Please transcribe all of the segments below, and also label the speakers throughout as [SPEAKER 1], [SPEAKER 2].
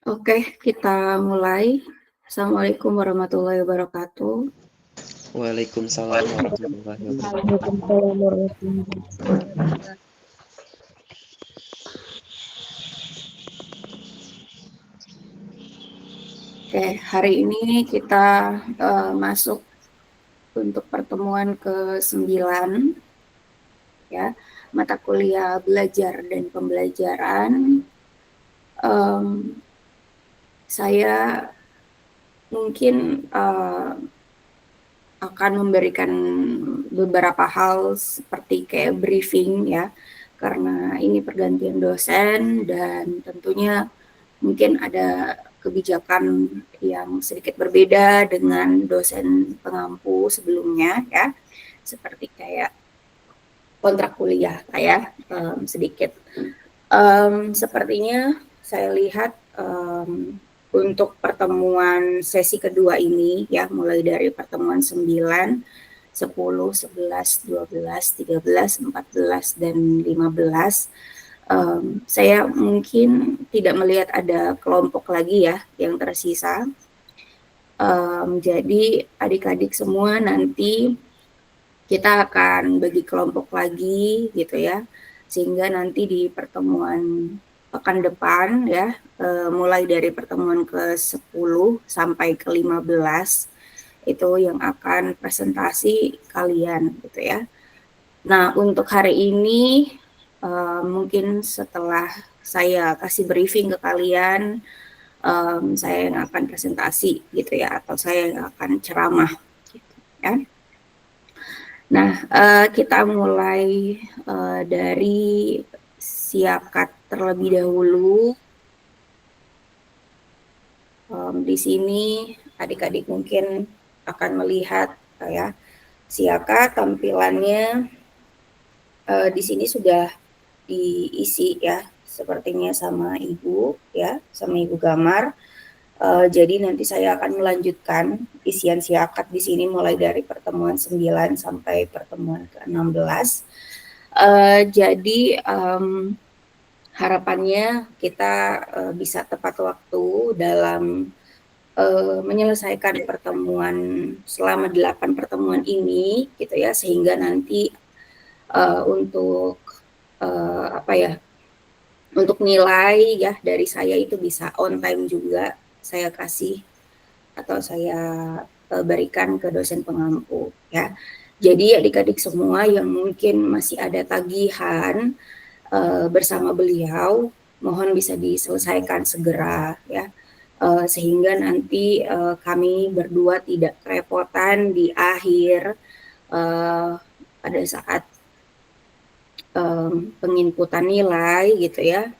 [SPEAKER 1] Oke, kita mulai. Assalamualaikum warahmatullahi wabarakatuh.
[SPEAKER 2] Waalaikumsalam warahmatullahi wabarakatuh.
[SPEAKER 3] Waalaikumsalam warahmatullahi wabarakatuh.
[SPEAKER 1] Oke, hari ini kita masuk untuk pertemuan ke-9 ya, mata kuliah belajar dan pembelajaran. Saya mungkin akan memberikan beberapa hal seperti kayak briefing ya, karena ini pergantian dosen dan tentunya mungkin ada kebijakan yang sedikit berbeda dengan dosen pengampu sebelumnya ya, seperti kayak kontrak kuliah ya, sedikit. Sepertinya saya lihat untuk pertemuan sesi kedua ini ya, mulai dari pertemuan 9, 10, 11, 12, 13, 14, dan 15, saya mungkin tidak melihat ada kelompok lagi ya yang tersisa. Jadi adik-adik semua nanti kita akan bagi kelompok lagi gitu ya, sehingga nanti di pertemuan pekan depan ya, mulai dari pertemuan ke-10 sampai ke-15 itu yang akan presentasi kalian gitu ya. Nah, untuk hari ini mungkin setelah saya kasih briefing ke kalian, saya yang akan presentasi gitu ya, atau saya yang akan ceramah gitu ya. Nah, kita mulai dari siakat terlebih dahulu. Di sini adik-adik mungkin akan melihat ya siakat tampilannya di sini sudah diisi ya, sepertinya sama Ibu ya, sama Ibu Gamar. Jadi nanti saya akan melanjutkan isian siakat di sini mulai dari pertemuan 9 sampai pertemuan ke-16. Jadi harapannya kita bisa tepat waktu dalam menyelesaikan pertemuan selama 8 pertemuan ini gitu ya, sehingga nanti untuk untuk nilai ya dari saya itu bisa on time juga saya kasih atau saya berikan ke dosen pengampu ya. Jadi adik-adik semua yang mungkin masih ada tagihan bersama beliau, mohon bisa diselesaikan segera ya, sehingga nanti kami berdua tidak kerepotan di akhir pada saat penginputan nilai gitu ya,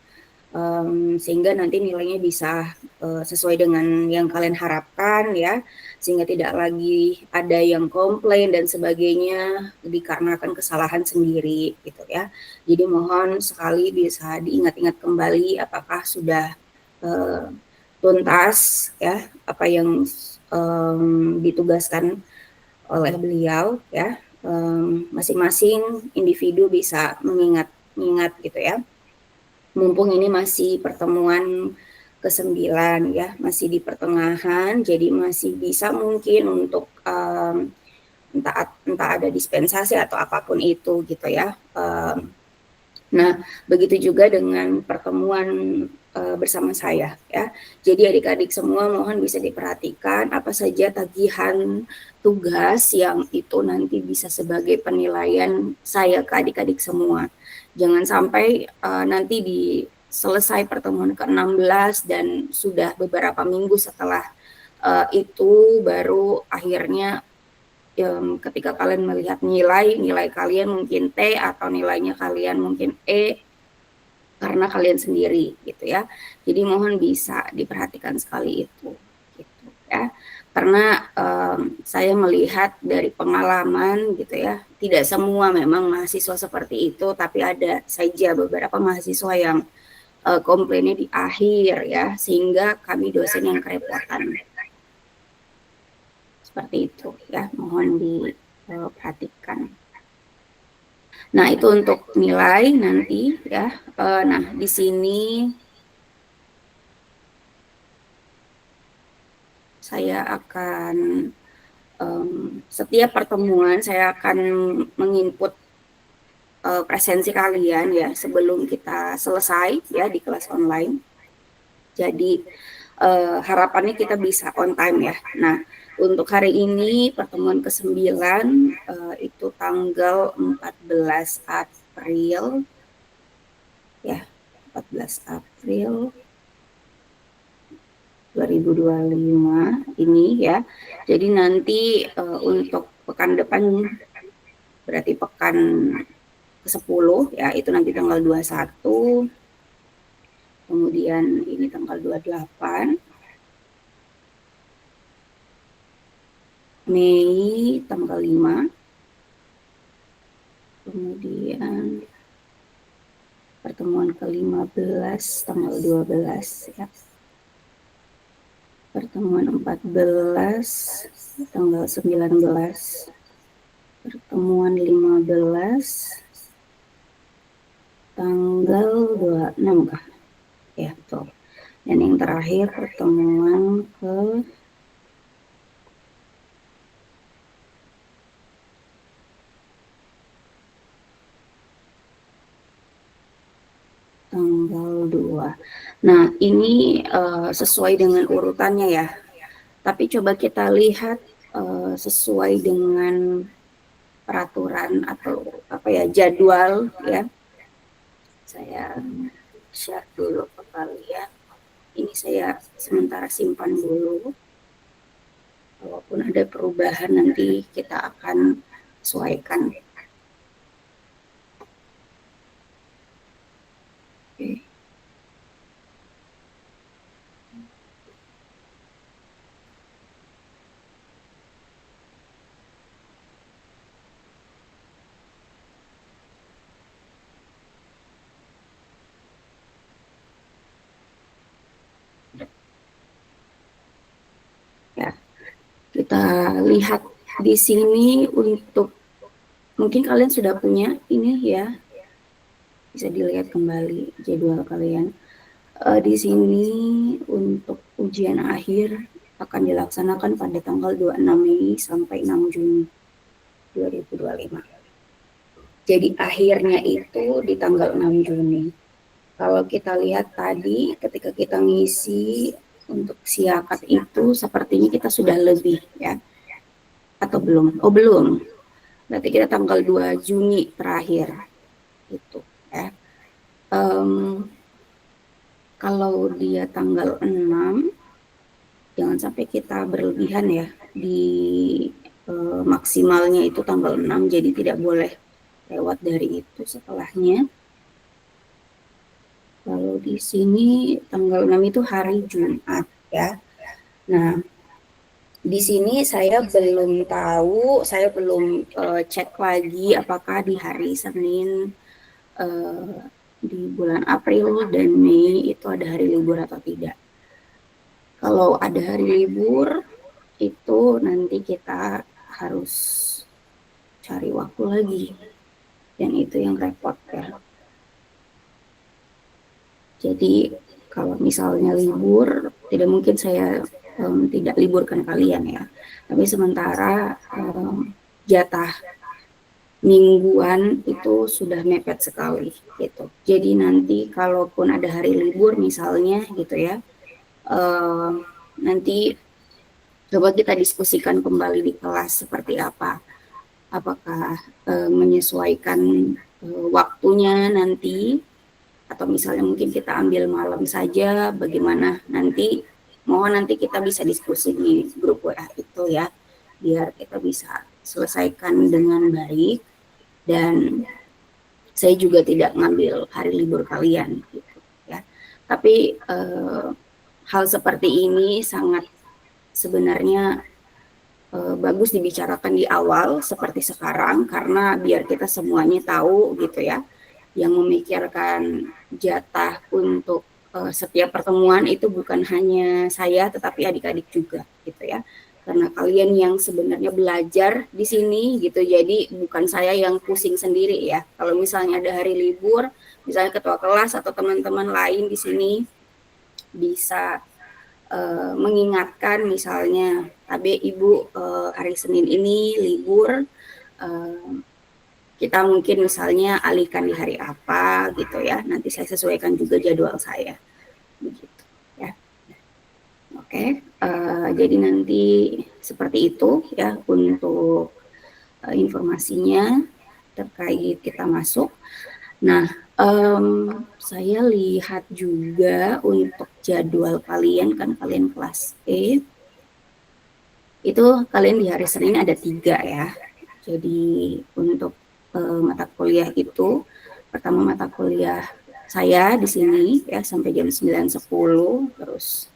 [SPEAKER 1] sehingga nanti nilainya bisa sesuai dengan yang kalian harapkan ya, sehingga tidak lagi ada yang komplain dan sebagainya dikarenakan kesalahan sendiri gitu ya. Jadi mohon sekali bisa diingat-ingat kembali apakah sudah tuntas ya apa yang ditugaskan oleh beliau ya. Masing-masing individu bisa mengingat gitu ya. Mumpung ini masih pertemuan ke-9 ya, masih di pertengahan, jadi masih bisa mungkin untuk entah ada dispensasi atau apapun itu gitu ya. Nah, begitu juga dengan pertemuan bersama saya ya. Jadi adik-adik semua mohon bisa diperhatikan apa saja tagihan tugas yang itu nanti bisa sebagai penilaian saya ke adik-adik semua. Jangan sampai nanti di selesai pertemuan ke-16 dan sudah beberapa minggu setelah itu baru akhirnya ketika kalian melihat nilai kalian mungkin T atau nilainya kalian mungkin E karena kalian sendiri gitu ya. Jadi mohon bisa diperhatikan sekali itu gitu ya. Karena saya melihat dari pengalaman gitu ya, tidak semua memang mahasiswa seperti itu, tapi ada saja beberapa mahasiswa yang komplainnya di akhir ya, sehingga kami dosen yang kerepotan. Seperti itu ya, mohon diperhatikan. Nah, itu untuk nilai nanti ya. Nah, di sini saya akan setiap pertemuan saya akan menginput presensi kalian ya sebelum kita selesai ya di kelas online. Jadi harapannya kita bisa on time ya. Nah, untuk hari ini pertemuan ke-9 itu tanggal 14 April ya, 14 April 2025 ini ya. Jadi nanti untuk pekan depan berarti pekan ke-10 ya, itu nanti tanggal 21. Kemudian ini tanggal 28. Mei tanggal 5. Kemudian pertemuan ke-15 tanggal 12 ya. Pertemuan 14 tanggal 19. Pertemuan 15 tanggal 26 kah? Ya, betul. Dan yang terakhir pertemuan ke tanggal 2. Nah, ini sesuai dengan urutannya ya. Tapi coba kita lihat sesuai dengan peraturan atau apa ya, jadwal ya. Saya share dulu ke kalian. Ini saya sementara simpan dulu. Walaupun ada perubahan nanti kita akan sesuaikan. Oke. Ya, kita lihat di sini untuk mungkin kalian sudah punya ini ya, bisa dilihat kembali jadwal kalian. Di sini untuk ujian akhir akan dilaksanakan pada tanggal 26 Mei sampai 6 Juni 2025. Jadi akhirnya itu di tanggal 6 Juni. Kalau kita lihat tadi ketika kita ngisi untuk siakat itu sepertinya kita sudah lebih ya. Atau belum? Oh, belum. Berarti kita tanggal 2 Juni terakhir. Itu ya. Kalau dia tanggal 6, jangan sampai kita berlebihan ya. Di maksimalnya itu tanggal 6, jadi tidak boleh lewat dari itu setelahnya. Kalau di sini tanggal 6 itu hari Jumat ya. Nah, di sini saya belum tahu, saya belum cek lagi apakah di hari Senin di bulan April dan Mei itu ada hari libur atau tidak. Kalau ada hari libur itu nanti kita harus cari waktu lagi, dan itu yang repot ya. Jadi kalau misalnya libur, tidak mungkin saya tidak liburkan kalian ya. Tapi sementara jatah mingguan itu sudah mepet sekali gitu. Jadi nanti kalaupun ada hari libur misalnya gitu ya, nanti coba kita diskusikan kembali di kelas seperti apa. Apakah menyesuaikan waktunya nanti, atau misalnya mungkin kita ambil malam saja, bagaimana nanti, mohon nanti kita bisa diskusi di grup WA itu ya, biar kita bisa selesaikan dengan baik, dan saya juga tidak ngambil hari libur kalian gitu ya. Tapi hal seperti ini sangat sebenarnya bagus dibicarakan di awal seperti sekarang, karena biar kita semuanya tahu gitu ya, yang memikirkan jatah untuk setiap pertemuan itu bukan hanya saya tetapi adik-adik juga gitu ya, karena kalian yang sebenarnya belajar di sini gitu, jadi bukan saya yang pusing sendiri ya. Kalau misalnya ada hari libur, misalnya ketua kelas atau teman-teman lain di sini bisa mengingatkan misalnya, Ibu hari Senin ini libur, kita mungkin misalnya alihkan di hari apa gitu ya, nanti saya sesuaikan juga jadwal saya, begitu ya. Oke, jadi nanti seperti itu ya untuk informasinya terkait kita masuk. Nah, saya lihat juga untuk jadwal kalian, kan kalian kelas E, itu kalian di hari Senin ada 3 ya. Jadi untuk mata kuliah itu, pertama mata kuliah saya di sini ya sampai jam 9.10, terus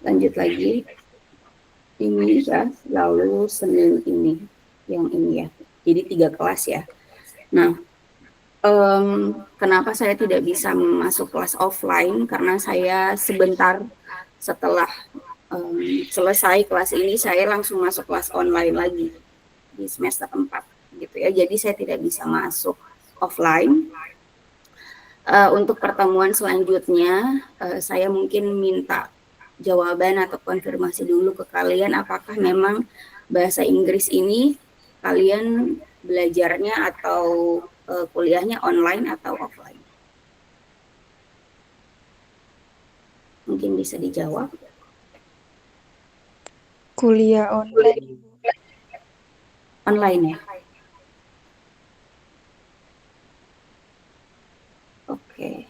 [SPEAKER 1] lanjut lagi ini ya, lalu Senin ini, yang ini ya. Jadi 3 kelas ya. Nah, kenapa saya tidak bisa masuk kelas offline? Karena saya sebentar setelah selesai kelas ini, saya langsung masuk kelas online lagi di semester 4 gitu ya. Jadi saya tidak bisa masuk offline. Untuk pertemuan selanjutnya, saya mungkin minta jawaban atau konfirmasi dulu ke kalian apakah memang bahasa Inggris ini kalian belajarnya atau kuliahnya online atau offline. Mungkin bisa dijawab.
[SPEAKER 3] Kuliah online.
[SPEAKER 1] Online ya. Oke.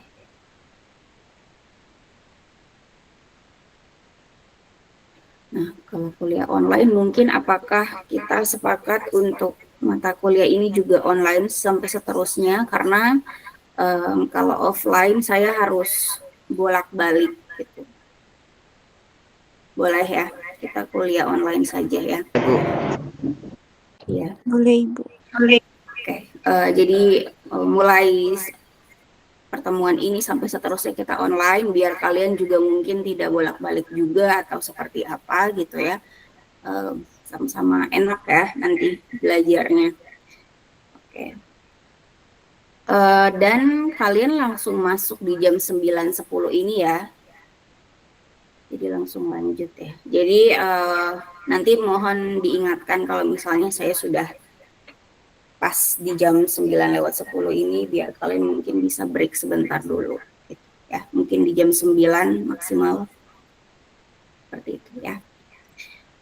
[SPEAKER 1] Nah, kalau kuliah online mungkin apakah kita sepakat untuk mata kuliah ini juga online sampai seterusnya, karena kalau offline saya harus bolak-balik gitu. Boleh ya, kita kuliah online saja ya.
[SPEAKER 2] Bu.
[SPEAKER 1] Iya.
[SPEAKER 3] Boleh, Ibu.
[SPEAKER 1] Oke, jadi mulai pertemuan ini sampai seterusnya kita online, biar kalian juga mungkin tidak bolak-balik juga atau seperti apa gitu ya. Sama-sama enak ya nanti belajarnya. Oke. Dan kalian langsung masuk di jam 9.10 ini ya. Jadi langsung lanjut ya. Jadi nanti mohon diingatkan kalau misalnya saya sudah pas di jam 9:10 ini, biar kalian mungkin bisa break sebentar dulu gitu ya. Mungkin di jam 9 maksimal. Seperti itu ya.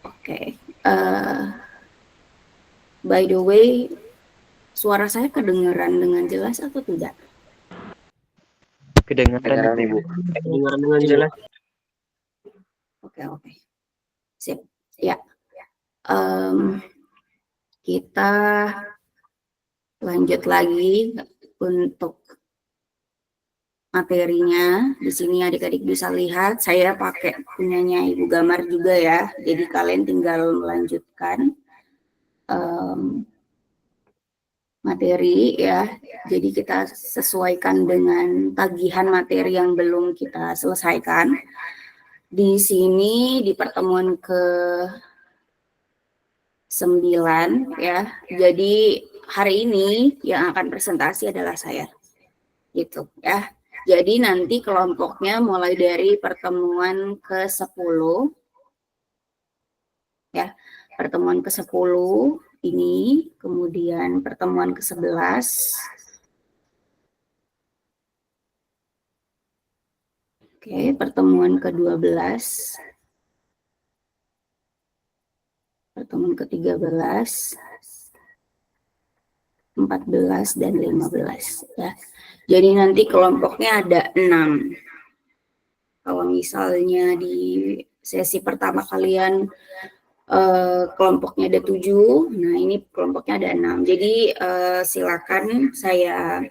[SPEAKER 1] Oke. By the way, suara saya kedengaran dengan jelas atau tidak?
[SPEAKER 2] Kedengaran Ibu.
[SPEAKER 4] Kedengaran dengan jelas.
[SPEAKER 1] Oke. Sip. Ya. Kita lanjut lagi untuk materinya. Di sini adik-adik bisa lihat, saya pakai punyanya Ibu Gamar juga ya. Jadi kalian tinggal melanjutkan materi ya. Jadi kita sesuaikan dengan tagihan materi yang belum kita selesaikan. Di sini di pertemuan ke-9 ya. Jadi hari ini yang akan presentasi adalah saya. Gitu ya. Jadi nanti kelompoknya mulai dari pertemuan ke-10 ya. Pertemuan ke-10 ini, kemudian pertemuan ke-11, oke, pertemuan ke-12, pertemuan ke-13, 14 dan 15 ya. Jadi nanti kelompoknya ada 6. Kalau misalnya di sesi pertama kalian kelompoknya ada 7, nah ini kelompoknya ada 6. Jadi silakan saya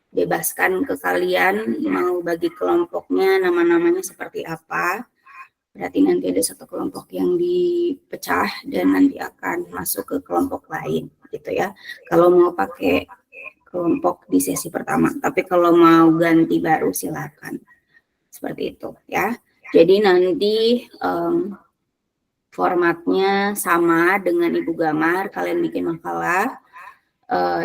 [SPEAKER 1] bebaskan ke kalian mau bagi kelompoknya nama-namanya seperti apa. Berarti nanti ada satu kelompok yang dipecah dan nanti akan masuk ke kelompok lain gitu ya. Kalau mau pakai kelompok di sesi pertama, tapi kalau mau ganti baru silakan. Seperti itu ya. Jadi nanti formatnya sama dengan Ibu Gamar, kalian bikin makalah,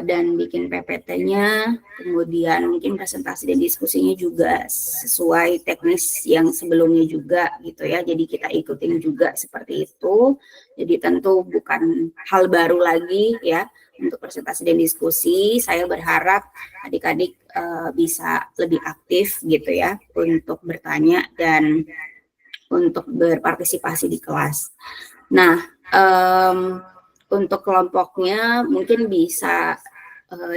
[SPEAKER 1] dan bikin PPT-nya, kemudian mungkin presentasi dan diskusinya juga sesuai teknis yang sebelumnya juga gitu ya. Jadi kita ikutin juga seperti itu. Jadi tentu bukan hal baru lagi ya untuk presentasi dan diskusi. Saya berharap adik-adik bisa lebih aktif gitu ya untuk bertanya dan untuk berpartisipasi di kelas. Nah, untuk kelompoknya mungkin bisa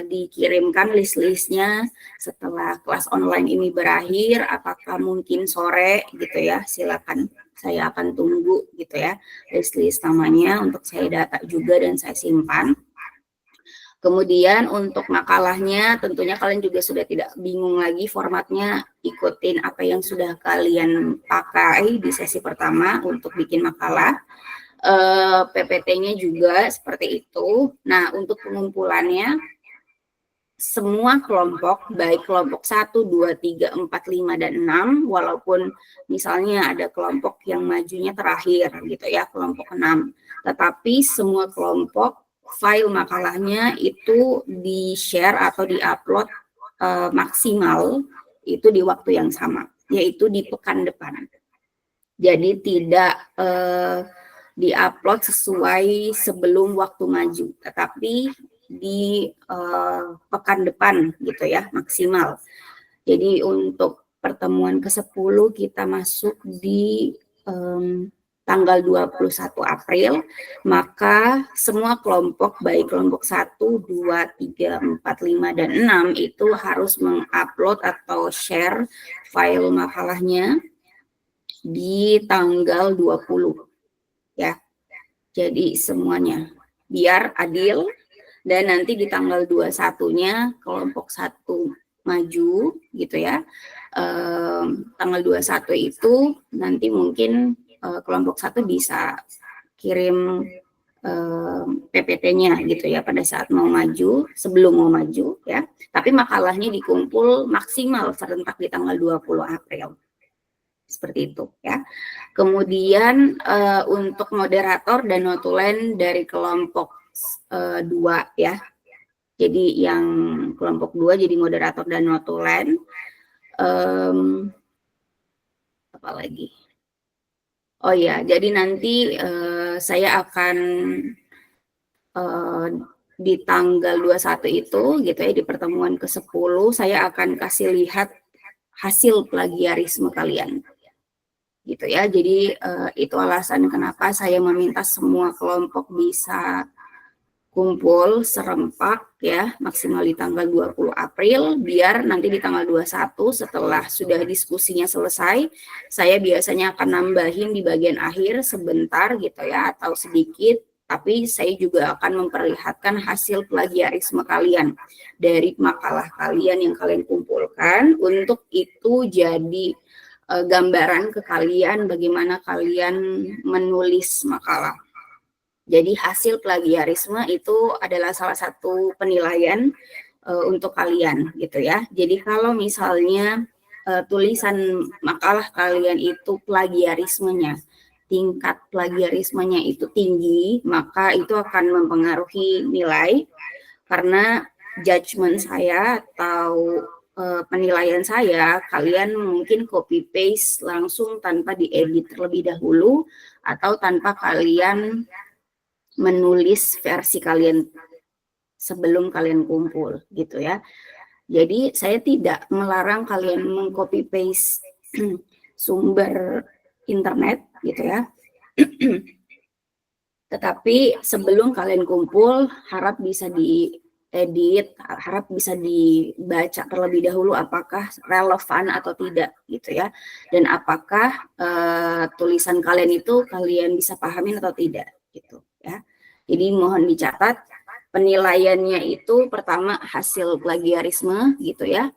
[SPEAKER 1] dikirimkan list-listnya setelah kelas online ini berakhir, apakah mungkin sore gitu ya, silakan, saya akan tunggu gitu ya list-list namanya untuk saya data juga dan saya simpan. Kemudian untuk makalahnya tentunya kalian juga sudah tidak bingung lagi formatnya, ikutin apa yang sudah kalian pakai di sesi pertama untuk bikin makalah. PPT-nya juga seperti itu. Nah, untuk pengumpulannya semua kelompok, baik kelompok 1, 2, 3, 4, 5, dan 6, walaupun misalnya ada kelompok yang majunya terakhir gitu ya, kelompok 6. Tetapi semua kelompok file makalahnya itu di-share atau di-upload maksimal itu di waktu yang sama, yaitu di pekan depan. Jadi tidak di-upload sesuai sebelum waktu maju, tetapi di pekan depan gitu ya, maksimal. Jadi untuk pertemuan ke-10 kita masuk di tanggal 21 April, maka semua kelompok, baik kelompok 1, 2, 3, 4, 5, dan 6 itu harus mengupload atau share file makalahnya di tanggal 20 ya. Jadi semuanya biar adil, dan nanti di tanggal 21-nya kelompok 1 maju gitu ya. Tanggal 21 itu nanti mungkin kelompok 1 bisa kirim PPT-nya gitu ya pada saat mau maju, sebelum mau maju ya. Tapi makalahnya dikumpul maksimal serentak di tanggal 20 April. Seperti itu ya. Kemudian untuk moderator dan notulen dari kelompok 2 ya. Jadi yang kelompok 2 jadi moderator dan notulen. Apa lagi? Oh ya, jadi nanti saya akan di tanggal 21 itu gitu ya, di pertemuan ke-10 saya akan kasih lihat hasil plagiarisme kalian. Gitu ya. Jadi itu alasan kenapa saya meminta semua kelompok bisa kumpul serempak ya, maksimal di tanggal 20 April, biar nanti di tanggal 21 setelah sudah diskusinya selesai, saya biasanya akan nambahin di bagian akhir sebentar gitu ya, atau sedikit, tapi saya juga akan memperlihatkan hasil plagiarisme kalian dari makalah kalian yang kalian kumpulkan, untuk itu jadi gambaran ke kalian bagaimana kalian menulis makalah. Jadi hasil plagiarisme itu adalah salah satu penilaian untuk kalian gitu ya. Jadi kalau misalnya tulisan makalah kalian itu plagiarismenya, tingkat plagiarismenya itu tinggi, maka itu akan mempengaruhi nilai, karena judgement saya atau penilaian saya, kalian mungkin copy paste langsung tanpa diedit terlebih dahulu, atau tanpa kalian menulis versi kalian sebelum kalian kumpul gitu ya. Jadi saya tidak melarang kalian meng-copy paste sumber internet gitu ya. Tetapi sebelum kalian kumpul, harap bisa diedit, harap bisa dibaca terlebih dahulu apakah relevan atau tidak gitu ya. Dan apakah tulisan kalian itu kalian bisa pahamin atau tidak gitu ya. Jadi mohon dicatat, penilaiannya itu pertama hasil plagiarisme gitu ya.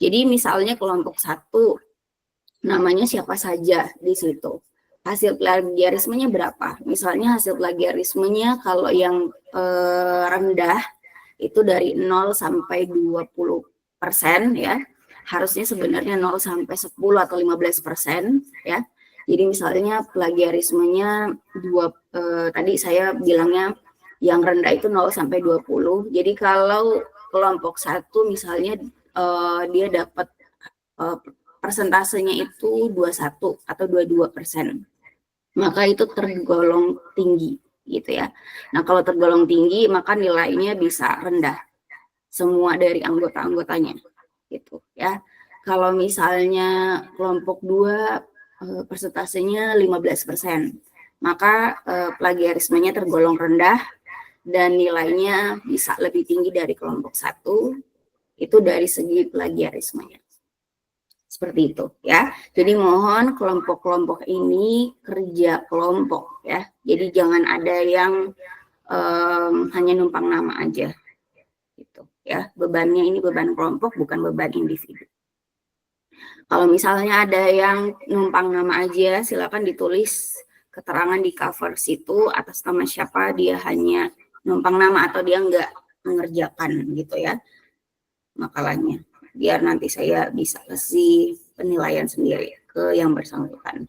[SPEAKER 1] Jadi misalnya kelompok 1 namanya siapa saja di situ. Hasil plagiarismenya berapa? Misalnya hasil plagiarismenya kalau yang rendah itu dari 0 sampai 20% ya. Harusnya sebenarnya 0 sampai 10 atau 15% ya. Jadi misalnya plagiarismenya tadi saya bilangnya yang rendah itu 0 sampai 20. Jadi kalau kelompok 1 misalnya dia dapat persentasenya itu 21 atau 22%, maka itu tergolong tinggi gitu ya. Nah, kalau tergolong tinggi maka nilainya bisa rendah semua dari anggota-anggotanya gitu ya. Kalau misalnya kelompok 2 persentasenya 15%, maka plagiarismenya tergolong rendah dan nilainya bisa lebih tinggi dari kelompok 1, itu dari segi plagiarismenya. Seperti itu ya. Jadi mohon kelompok-kelompok ini kerja kelompok ya. Jadi jangan ada yang hanya numpang nama aja gitu ya. Bebannya ini beban kelompok bukan beban individu. Kalau misalnya ada yang numpang nama aja, silakan ditulis keterangan di cover situ atas nama siapa dia hanya numpang nama atau dia nggak mengerjakan gitu ya makalahnya. Biar nanti saya bisa kasih penilaian sendiri ke yang bersangkutan.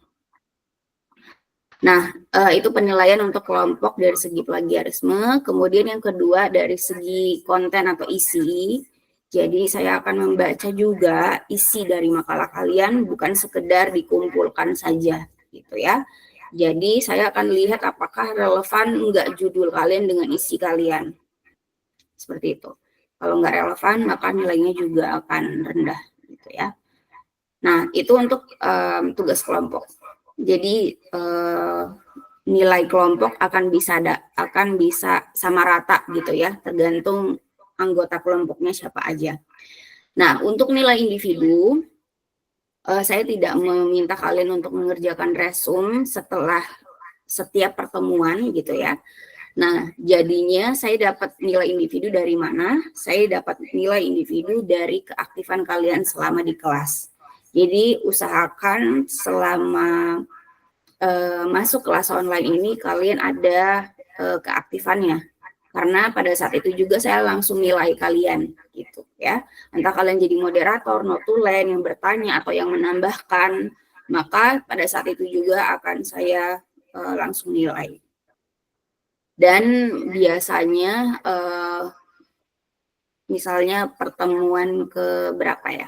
[SPEAKER 1] Nah, itu penilaian untuk kelompok dari segi plagiarisme. Kemudian yang kedua dari segi konten atau isi. Jadi saya akan membaca juga isi dari makalah kalian, bukan sekedar dikumpulkan saja gitu ya. Jadi saya akan lihat apakah relevan enggak judul kalian dengan isi kalian. Seperti itu. Kalau enggak relevan maka nilainya juga akan rendah gitu ya. Nah, itu untuk tugas kelompok. Jadi nilai kelompok akan bisa sama rata gitu ya, tergantung anggota kelompoknya siapa aja. Nah, untuk nilai individu, saya tidak meminta kalian untuk mengerjakan resume setelah setiap pertemuan gitu ya. Nah, jadinya saya dapat nilai individu dari mana? Saya dapat nilai individu dari keaktifan kalian selama di kelas. Jadi usahakan selama masuk kelas online ini kalian ada keaktifannya. Karena pada saat itu juga saya langsung nilai kalian gitu ya. Entah kalian jadi moderator, notulen yang bertanya atau yang menambahkan, maka pada saat itu juga akan saya langsung nilai. Dan biasanya misalnya pertemuan ke berapa ya?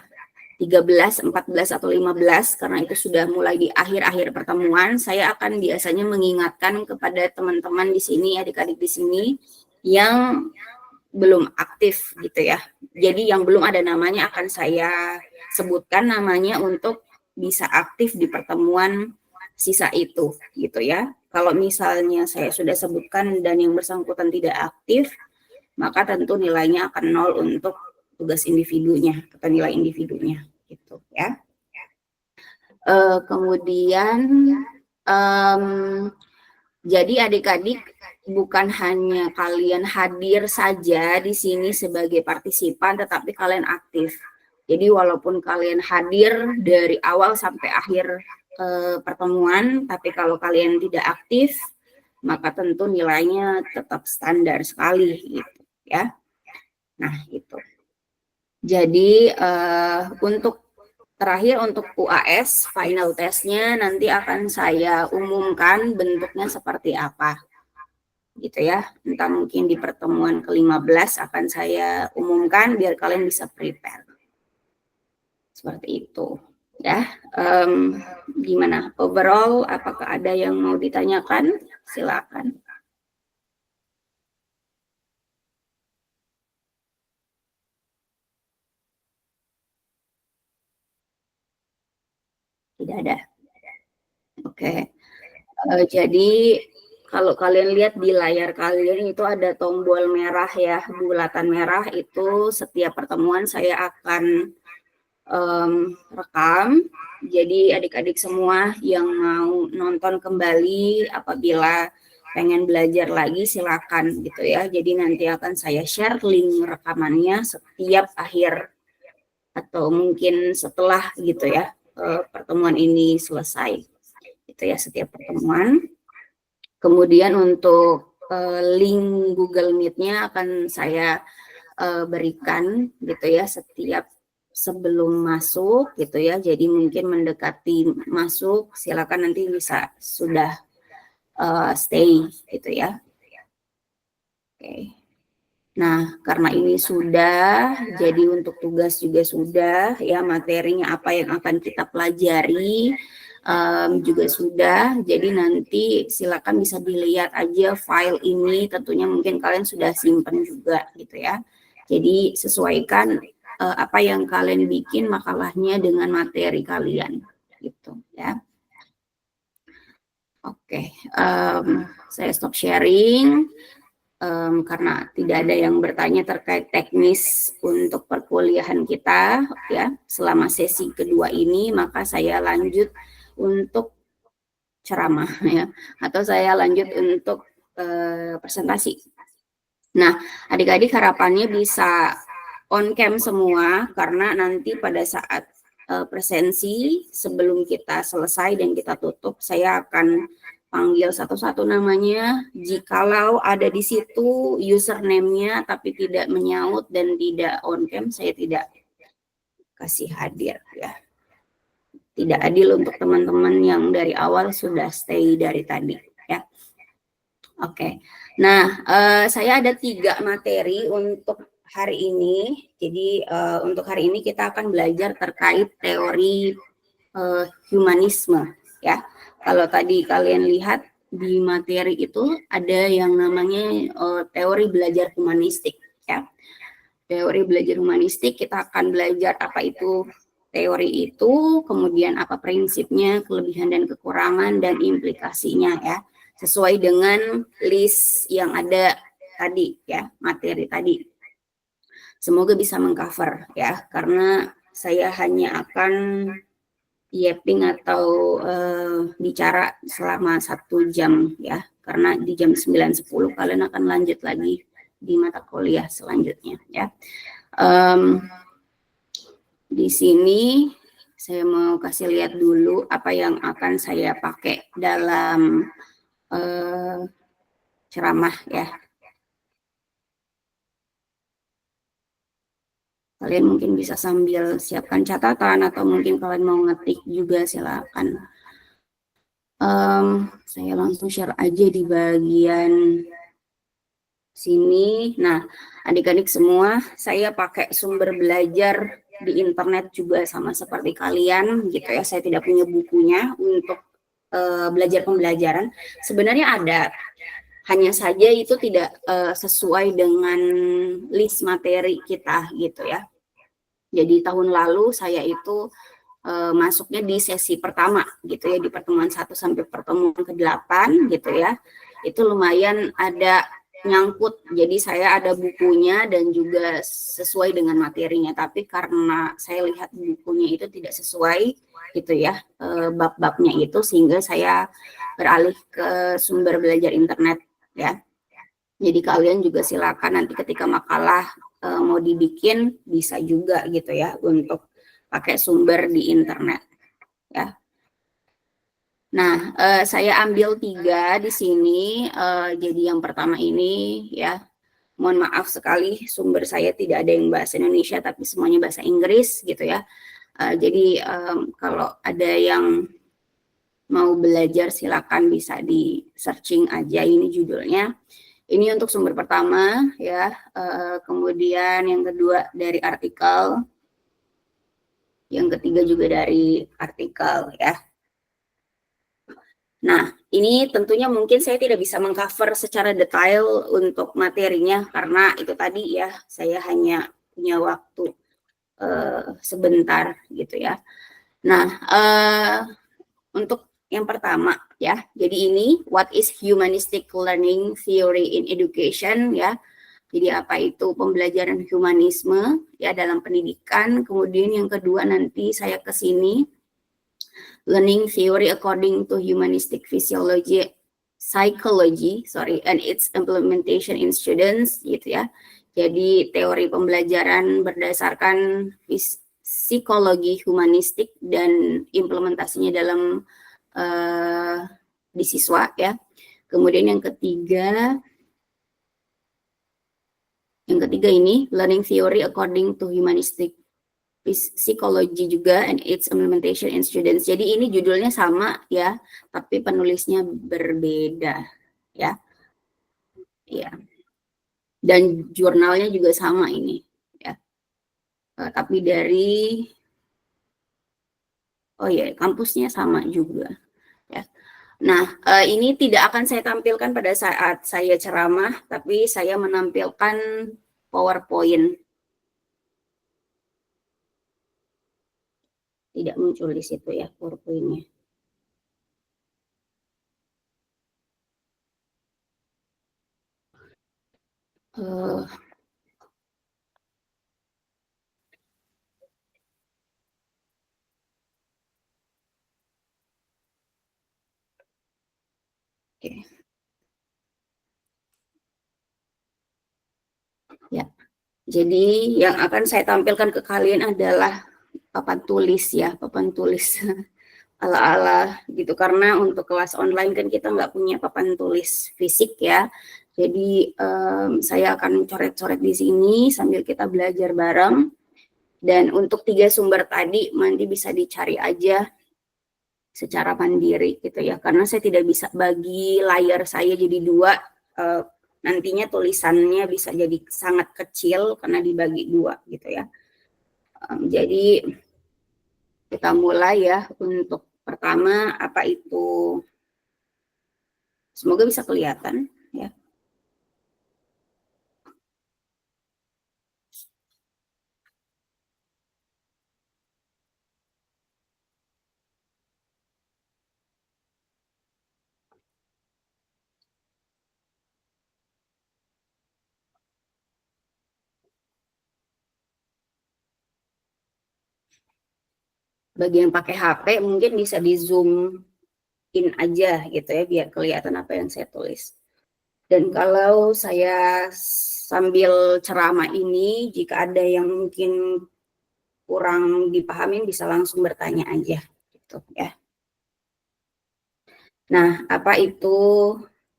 [SPEAKER 1] 13, 14 atau 15 karena itu sudah mulai di akhir-akhir pertemuan, saya akan biasanya mengingatkan kepada teman-teman di sini, adik-adik di sini yang belum aktif gitu ya. Jadi yang belum ada namanya akan saya sebutkan namanya untuk bisa aktif di pertemuan sisa itu gitu ya. Kalau misalnya saya sudah sebutkan dan yang bersangkutan tidak aktif, maka tentu nilainya akan 0 untuk tugas individunya atau nilai individunya gitu ya. Kemudian jadi adik-adik bukan hanya kalian hadir saja di sini sebagai partisipan, tetapi kalian aktif. Jadi walaupun kalian hadir dari awal sampai akhir pertemuan, tapi kalau kalian tidak aktif, maka tentu nilainya tetap standar sekali gitu ya. Nah itu. Jadi untuk terakhir untuk UAS final testnya nanti akan saya umumkan bentuknya seperti apa gitu ya. Entah mungkin di pertemuan ke-15 akan saya umumkan biar kalian bisa prepare. Seperti itu ya. Gimana overall, apakah ada yang mau ditanyakan? Silakan. Tidak ada. Oke. Jadi kalau kalian lihat di layar kalian itu ada tombol merah ya, bulatan merah itu setiap pertemuan saya akan rekam. Jadi adik-adik semua yang mau nonton kembali apabila pengen belajar lagi silakan gitu ya. Jadi nanti akan saya share link rekamannya setiap akhir atau mungkin setelah gitu ya pertemuan ini selesai. Itu ya setiap pertemuan. Kemudian untuk link Google Meet-nya akan saya berikan gitu ya setiap sebelum masuk gitu ya. Jadi mungkin mendekati masuk silakan nanti bisa sudah stay gitu ya. Oke. Nah, karena ini sudah, jadi untuk tugas juga sudah, ya materinya apa yang akan kita pelajari juga sudah. Jadi nanti silakan bisa dilihat aja file ini, tentunya mungkin kalian sudah simpan juga gitu ya. Jadi sesuaikan apa yang kalian bikin makalahnya dengan materi kalian gitu ya. Oke, saya stop sharing. Karena tidak ada yang bertanya terkait teknis untuk perkuliahan kita ya selama sesi kedua ini, maka saya lanjut untuk ceramah ya, atau saya lanjut untuk presentasi. Nah, adik-adik harapannya bisa on cam semua, karena nanti pada saat presensi sebelum kita selesai dan kita tutup, saya akan panggil satu-satu namanya. Jikalau ada di situ username-nya tapi tidak menyaut dan tidak on cam, saya tidak kasih hadir ya. Tidak adil untuk teman-teman yang dari awal sudah stay dari tadi ya. Oke. Nah, saya ada 3 materi untuk hari ini. Jadi untuk hari ini kita akan belajar terkait teori humanisme ya. Kalau tadi kalian lihat di materi itu ada yang namanya teori belajar humanistik ya. Teori belajar humanistik, kita akan belajar apa itu teori itu, kemudian apa prinsipnya, kelebihan dan kekurangan dan implikasinya ya. Sesuai dengan list yang ada tadi ya, materi tadi. Semoga bisa mengcover ya, karena saya hanya akan yapping atau bicara selama 1 jam ya, karena di jam 9.10 kalian akan lanjut lagi di mata kuliah selanjutnya ya. Di sini saya mau kasih lihat dulu apa yang akan saya pakai dalam ceramah ya. Kalian mungkin bisa sambil siapkan catatan atau mungkin kalian mau ngetik juga silakan. Saya langsung share aja di bagian sini. Nah, adik-adik semua, saya pakai sumber belajar di internet juga sama seperti kalian gitu ya. Saya tidak punya bukunya untuk belajar pembelajaran. Sebenarnya ada, hanya saja itu tidak sesuai dengan list materi kita gitu ya. Jadi tahun lalu saya itu masuknya di sesi pertama gitu ya, di pertemuan 1 sampai pertemuan ke-8 gitu ya. Itu lumayan ada nyangkut, jadi saya ada bukunya dan juga sesuai dengan materinya, tapi karena saya lihat bukunya itu tidak sesuai gitu ya, bab-babnya itu, sehingga saya beralih ke sumber belajar internet ya. Jadi kalian juga silakan nanti ketika makalah mau dibikin bisa juga gitu ya untuk pakai sumber di internet ya. Nah, saya ambil 3 di sini. Jadi yang pertama ini ya, mohon maaf sekali sumber saya tidak ada yang bahasa Indonesia tapi semuanya bahasa Inggris gitu ya. Jadi kalau ada yang mau belajar silakan bisa di searching aja ini judulnya. Ini untuk sumber pertama ya. Kemudian yang kedua dari artikel, yang ketiga juga dari artikel ya. Nah, ini tentunya mungkin saya tidak bisa mengcover secara detail untuk materinya karena itu tadi ya, saya hanya punya waktu sebentar gitu ya. Nah, untuk yang pertama ya, jadi ini what is humanistic learning theory in education ya. Jadi apa itu pembelajaran humanisme ya dalam pendidikan. Kemudian yang kedua nanti saya ke sini learning theory according to humanistic psychology and its implementation in students gitu ya. Jadi teori pembelajaran berdasarkan psikologi humanistik dan implementasinya dalam di siswa ya. Kemudian yang ketiga ini learning theory according to humanistic psychology juga and its implementation in students. Jadi ini judulnya sama ya, tapi penulisnya berbeda ya. Ya. Dan jurnalnya juga sama ini, ya. Tapi dari, oh ya, kampusnya sama juga, ya. Nah, ini tidak akan saya tampilkan pada saat saya ceramah, tapi saya menampilkan PowerPoint. Tidak muncul di situ ya PowerPoint-nya. Uh, Oke. Ya. Jadi yang akan saya tampilkan ke kalian adalah papan tulis ya, papan tulis ala-ala gitu. Karena untuk kelas online kan kita nggak punya papan tulis fisik ya. Jadi saya akan coret-coret di sini sambil kita belajar bareng. Dan untuk 3 sumber tadi nanti bisa dicari aja secara mandiri gitu ya. Karena saya tidak bisa bagi layar saya jadi 2. Nantinya tulisannya bisa jadi sangat kecil karena dibagi 2 gitu ya. Jadi kita mulai ya. Untuk pertama, apa itu, semoga bisa kelihatan ya. Bagi yang pakai HP mungkin bisa di zoom in aja gitu ya, biar kelihatan apa yang saya tulis. Dan kalau saya sambil ceramah ini, jika ada yang mungkin kurang dipahamin bisa langsung bertanya aja gitu ya. Nah, apa itu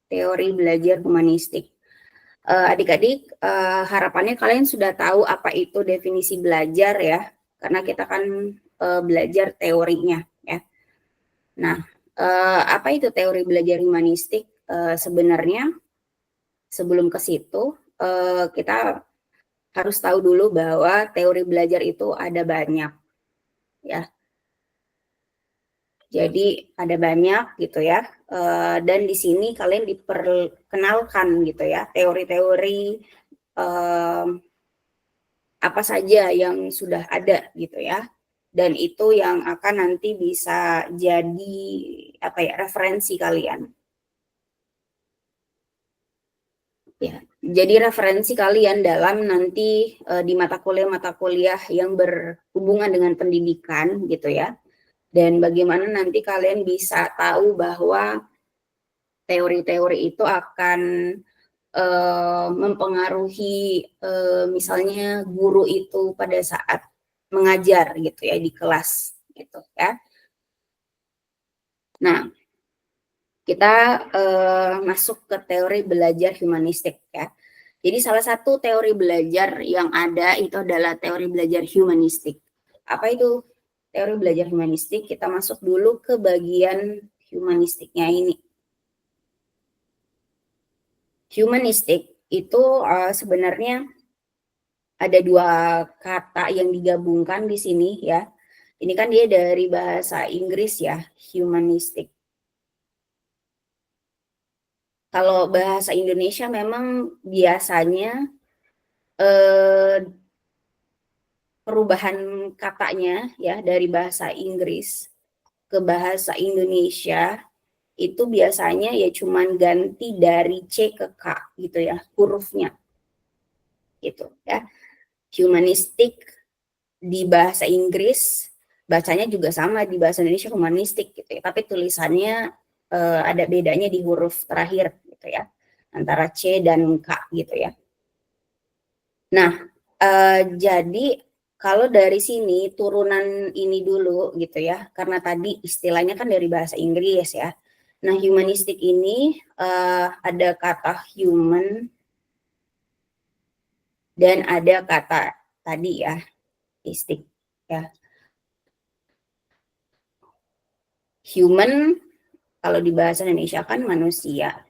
[SPEAKER 1] teori belajar humanistik? Adik-adik, harapannya kalian sudah tahu apa itu definisi belajar ya, karena kita kan belajar teorinya ya. Nah, apa itu teori belajar humanistik? Sebenarnya sebelum ke situ, kita harus tahu dulu bahwa teori belajar itu ada banyak ya. Jadi ada banyak gitu ya, dan di sini kalian diperkenalkan gitu ya teori-teori apa saja yang sudah ada gitu ya, dan itu yang akan nanti bisa jadi apa ya, referensi kalian. Ya, jadi referensi kalian dalam nanti di mata kuliah yang berhubungan dengan pendidikan gitu ya. Dan bagaimana nanti kalian bisa tahu bahwa teori-teori itu akan mempengaruhi misalnya guru itu pada saat mengajar gitu ya di kelas gitu ya. Nah, kita masuk ke teori belajar humanistik ya. Jadi salah satu teori belajar yang ada itu adalah teori belajar humanistik. Apa itu teori belajar humanistik? Kita masuk dulu ke bagian humanistiknya ini. Humanistik itu sebenarnya ada 2 kata yang digabungkan di sini ya. Ini kan dia dari bahasa Inggris ya, humanistik. Kalau bahasa Indonesia memang biasanya perubahan katanya ya dari bahasa Inggris ke bahasa Indonesia itu biasanya ya cuman ganti dari C ke K gitu ya, hurufnya gitu ya. Humanistik di bahasa Inggris bacanya juga sama di bahasa Indonesia humanistik gitu ya, tapi tulisannya ada bedanya di huruf terakhir gitu ya, antara C dan K gitu ya. Nah, jadi kalau dari sini turunan ini dulu gitu ya, karena tadi istilahnya kan dari bahasa Inggris ya. Nah, humanistik ini ada kata human dan ada kata tadi ya, istik ya. Human kalau di bahasa Indonesia kan manusia.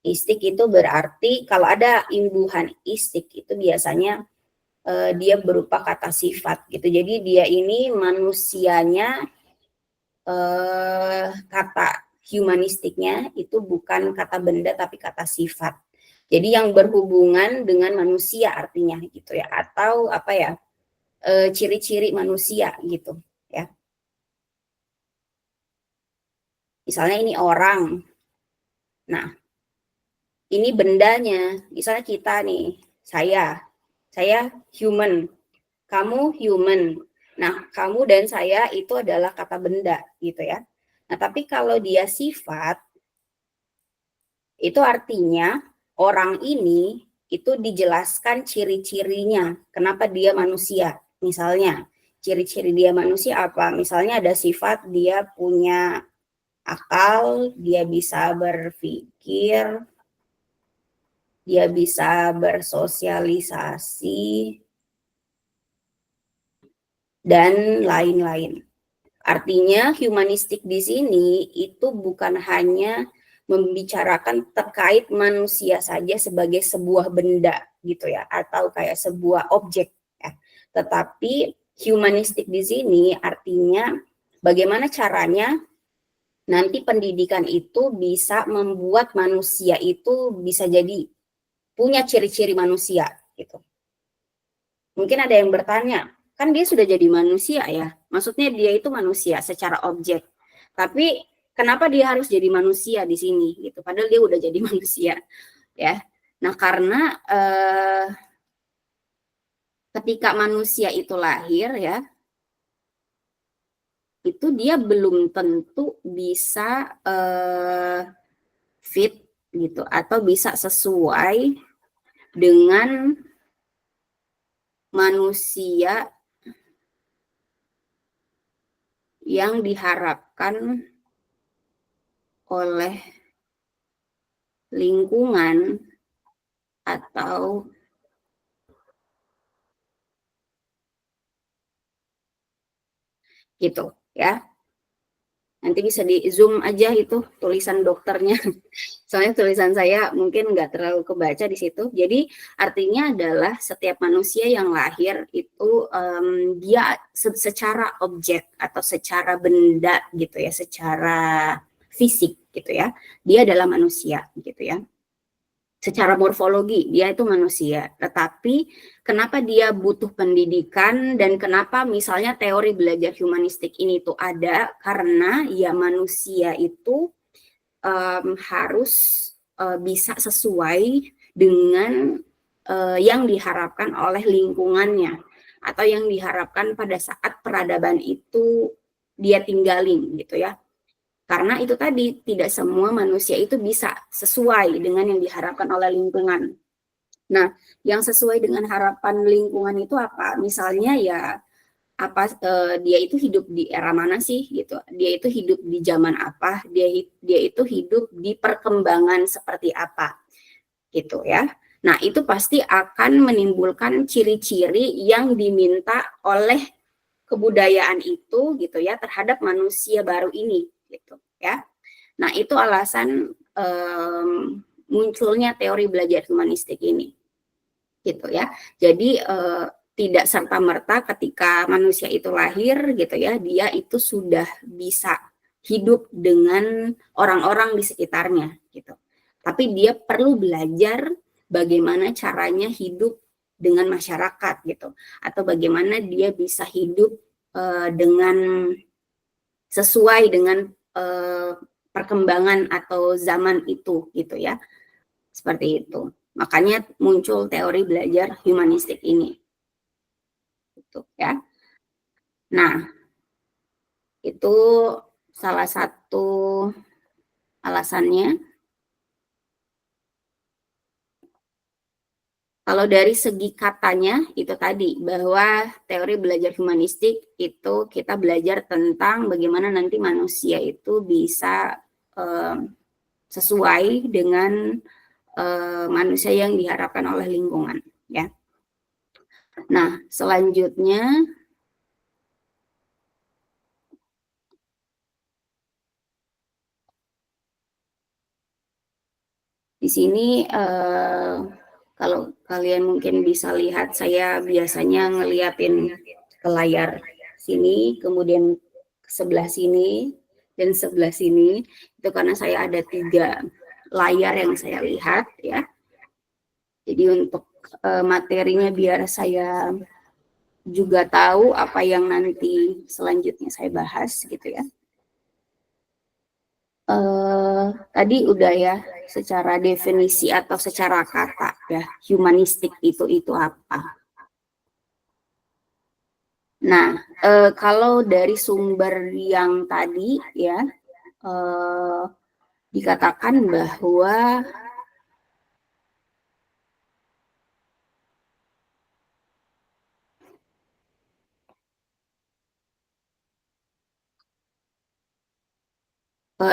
[SPEAKER 1] Istik itu berarti kalau ada imbuhan istik itu biasanya dia berupa kata sifat gitu. Jadi dia ini manusianya kata humanistiknya itu bukan kata benda tapi kata sifat. Jadi yang berhubungan dengan manusia artinya gitu ya, atau apa ya, ciri-ciri manusia gitu ya. Misalnya ini orang. Nah, ini bendanya. Misalnya kita nih, saya human, kamu human. Nah, kamu dan saya itu adalah kata benda gitu ya. Nah, tapi kalau dia sifat, itu artinya orang ini itu dijelaskan ciri-cirinya, kenapa dia manusia. Misalnya, ciri-ciri dia manusia apa? Misalnya ada sifat dia punya akal, dia bisa berpikir, dia bisa bersosialisasi, dan lain-lain. Artinya humanistik di sini itu bukan hanya membicarakan terkait manusia saja sebagai sebuah benda gitu ya, atau kayak sebuah objek ya. Tetapi humanistik di sini artinya bagaimana caranya nanti pendidikan itu bisa membuat manusia itu bisa jadi punya ciri-ciri manusia gitu. Mungkin ada yang bertanya, kan dia sudah jadi manusia ya, maksudnya dia itu manusia secara objek, tapi kenapa dia harus jadi manusia di sini gitu, padahal dia udah jadi manusia ya. Nah karena ketika manusia itu lahir ya, itu dia belum tentu bisa fit gitu atau bisa sesuai dengan manusia yang diharapkan oleh lingkungan atau gitu ya. Nanti bisa di zoom aja itu tulisan dokternya. Soalnya tulisan saya mungkin nggak terlalu kebaca di situ. Jadi artinya adalah setiap manusia yang lahir itu dia secara objek atau secara benda gitu ya, secara fisik gitu ya, dia adalah manusia gitu ya. Secara morfologi dia itu manusia, tetapi kenapa dia butuh pendidikan dan kenapa misalnya teori belajar humanistik ini tuh ada, karena ya manusia itu harus bisa sesuai dengan yang diharapkan oleh lingkungannya atau yang diharapkan pada saat peradaban itu dia tinggalin gitu ya. Karena itu tadi tidak semua manusia itu bisa sesuai dengan yang diharapkan oleh lingkungan. Nah, yang sesuai dengan harapan lingkungan itu apa? Misalnya ya apa dia itu hidup di era mana sih gitu. Dia itu hidup di zaman apa? Dia itu hidup di perkembangan seperti apa gitu ya. Nah, itu pasti akan menimbulkan ciri-ciri yang diminta oleh kebudayaan itu gitu ya terhadap manusia baru ini gitu ya. Nah, itu alasan munculnya teori belajar humanistik ini gitu ya. Jadi tidak serta-merta ketika manusia itu lahir gitu ya, dia itu sudah bisa hidup dengan orang-orang di sekitarnya gitu. Tapi dia perlu belajar bagaimana caranya hidup dengan masyarakat gitu, atau bagaimana dia bisa hidup dengan sesuai dengan perkembangan atau zaman itu gitu ya, seperti itu. Makanya muncul teori belajar humanistik ini gitu ya. Nah, itu salah satu alasannya. Kalau dari segi katanya itu tadi bahwa teori belajar humanistik itu kita belajar tentang bagaimana nanti manusia itu bisa sesuai dengan manusia yang diharapkan oleh lingkungan ya. Nah, selanjutnya Di sini kalau kalian mungkin bisa lihat, saya biasanya ngeliatin ke layar sini, kemudian ke sebelah sini, dan sebelah sini. Itu karena saya ada 3 layar yang saya lihat ya. Jadi untuk materinya biar saya juga tahu apa yang nanti selanjutnya saya bahas gitu ya. Tadi udah ya, secara definisi atau secara kata ya, humanistik itu apa. Nah, kalau dari sumber yang tadi ya, dikatakan bahwa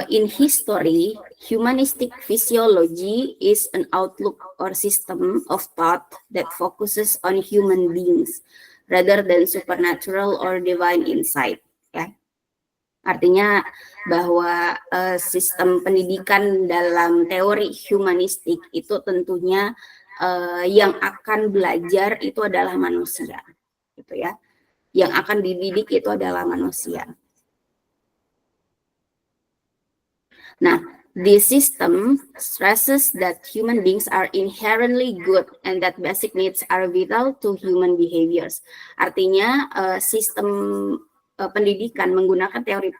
[SPEAKER 1] in history, humanistic physiology is an outlook or system of thought that focuses on human beings rather than supernatural or divine insight. Ya. Artinya bahwa sistem pendidikan dalam teori humanistik itu tentunya yang akan belajar itu adalah manusia, gitu ya. Yang akan dididik itu adalah manusia. Nah, this system stresses that human beings are inherently good and that basic needs are vital to human behaviors. Artinya sistem pendidikan menggunakan teori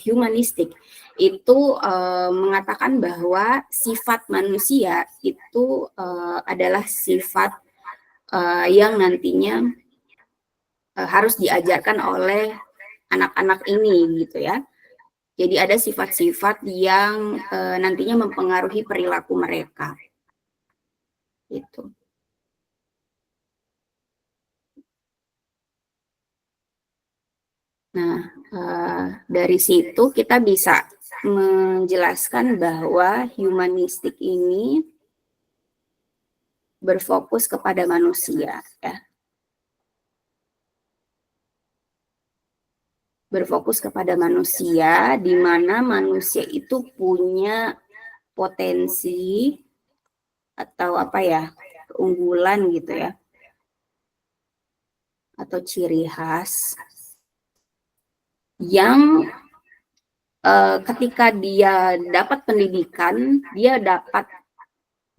[SPEAKER 1] humanistik itu mengatakan bahwa sifat manusia itu adalah sifat yang nantinya harus diajarkan oleh anak-anak ini gitu ya. Jadi ada sifat-sifat yang nantinya mempengaruhi perilaku mereka. Gitu. Nah, dari situ kita bisa menjelaskan bahwa humanistik ini berfokus kepada manusia, ya. Berfokus kepada manusia, di mana manusia itu punya potensi atau apa ya, keunggulan gitu ya, atau ciri khas yang ketika dia dapat pendidikan, dia dapat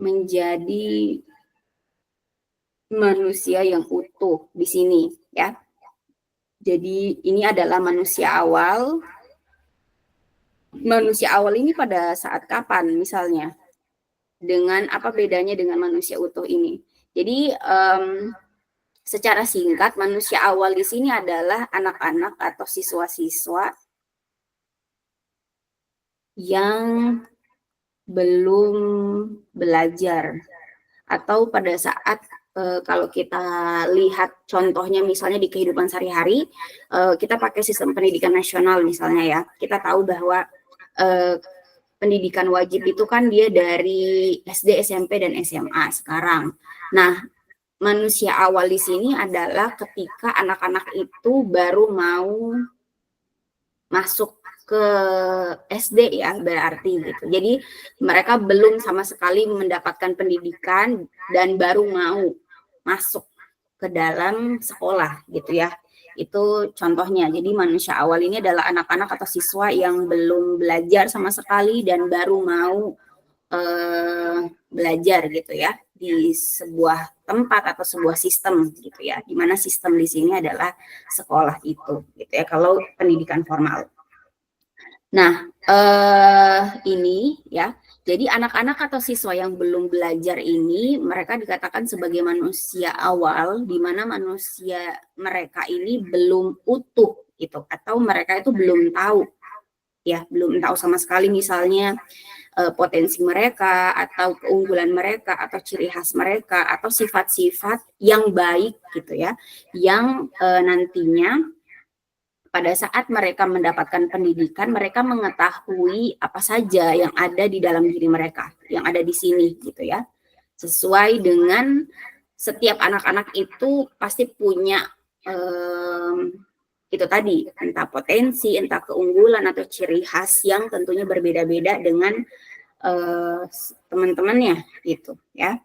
[SPEAKER 1] menjadi manusia yang utuh di sini ya. Jadi ini adalah manusia awal. Manusia awal ini pada saat kapan misalnya? Dengan apa bedanya dengan manusia utuh ini? Jadi secara singkat manusia awal di sini adalah anak-anak atau siswa-siswa yang belum belajar, atau pada saat kalau kita lihat contohnya misalnya di kehidupan sehari-hari, kita pakai sistem pendidikan nasional misalnya ya, kita tahu bahwa pendidikan wajib itu kan dia dari SD, SMP, dan SMA sekarang. Nah, manusia awal di sini adalah ketika anak-anak itu baru mau masuk ke SD ya berarti gitu. Jadi mereka belum sama sekali mendapatkan pendidikan dan baru mau masuk ke dalam sekolah gitu ya. Itu contohnya. Jadi manusia awal ini adalah anak-anak atau siswa yang belum belajar sama sekali dan baru mau belajar gitu ya di sebuah tempat atau sebuah sistem gitu ya. Di mana sistem di sini adalah sekolah itu gitu ya kalau pendidikan formal. Nah, ini ya, jadi anak-anak atau siswa yang belum belajar ini, mereka dikatakan sebagai manusia awal, di mana manusia mereka ini belum utuh, gitu, atau mereka itu belum tahu, ya, belum tahu sama sekali misalnya potensi mereka, atau keunggulan mereka, atau ciri khas mereka, atau sifat-sifat yang baik, gitu ya, yang nantinya pada saat mereka mendapatkan pendidikan, mereka mengetahui apa saja yang ada di dalam diri mereka, yang ada di sini gitu ya. Sesuai dengan setiap anak-anak itu pasti punya itu tadi, entah potensi, entah keunggulan atau ciri khas yang tentunya berbeda-beda dengan teman-temannya gitu ya.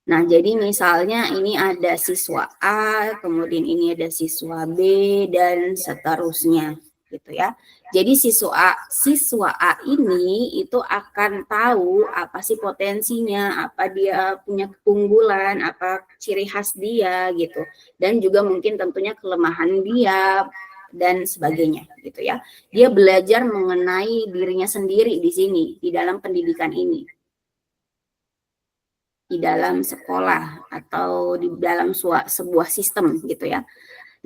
[SPEAKER 1] Nah, jadi misalnya ini ada siswa A, kemudian ini ada siswa B, dan seterusnya, gitu ya. Jadi siswa A ini itu akan tahu apa sih potensinya, apa dia punya keunggulan, apa ciri khas dia, gitu. Dan juga mungkin tentunya kelemahan dia, dan sebagainya, gitu ya. Dia belajar mengenai dirinya sendiri di sini, di dalam pendidikan ini, di dalam sekolah atau di dalam sebuah sistem gitu ya.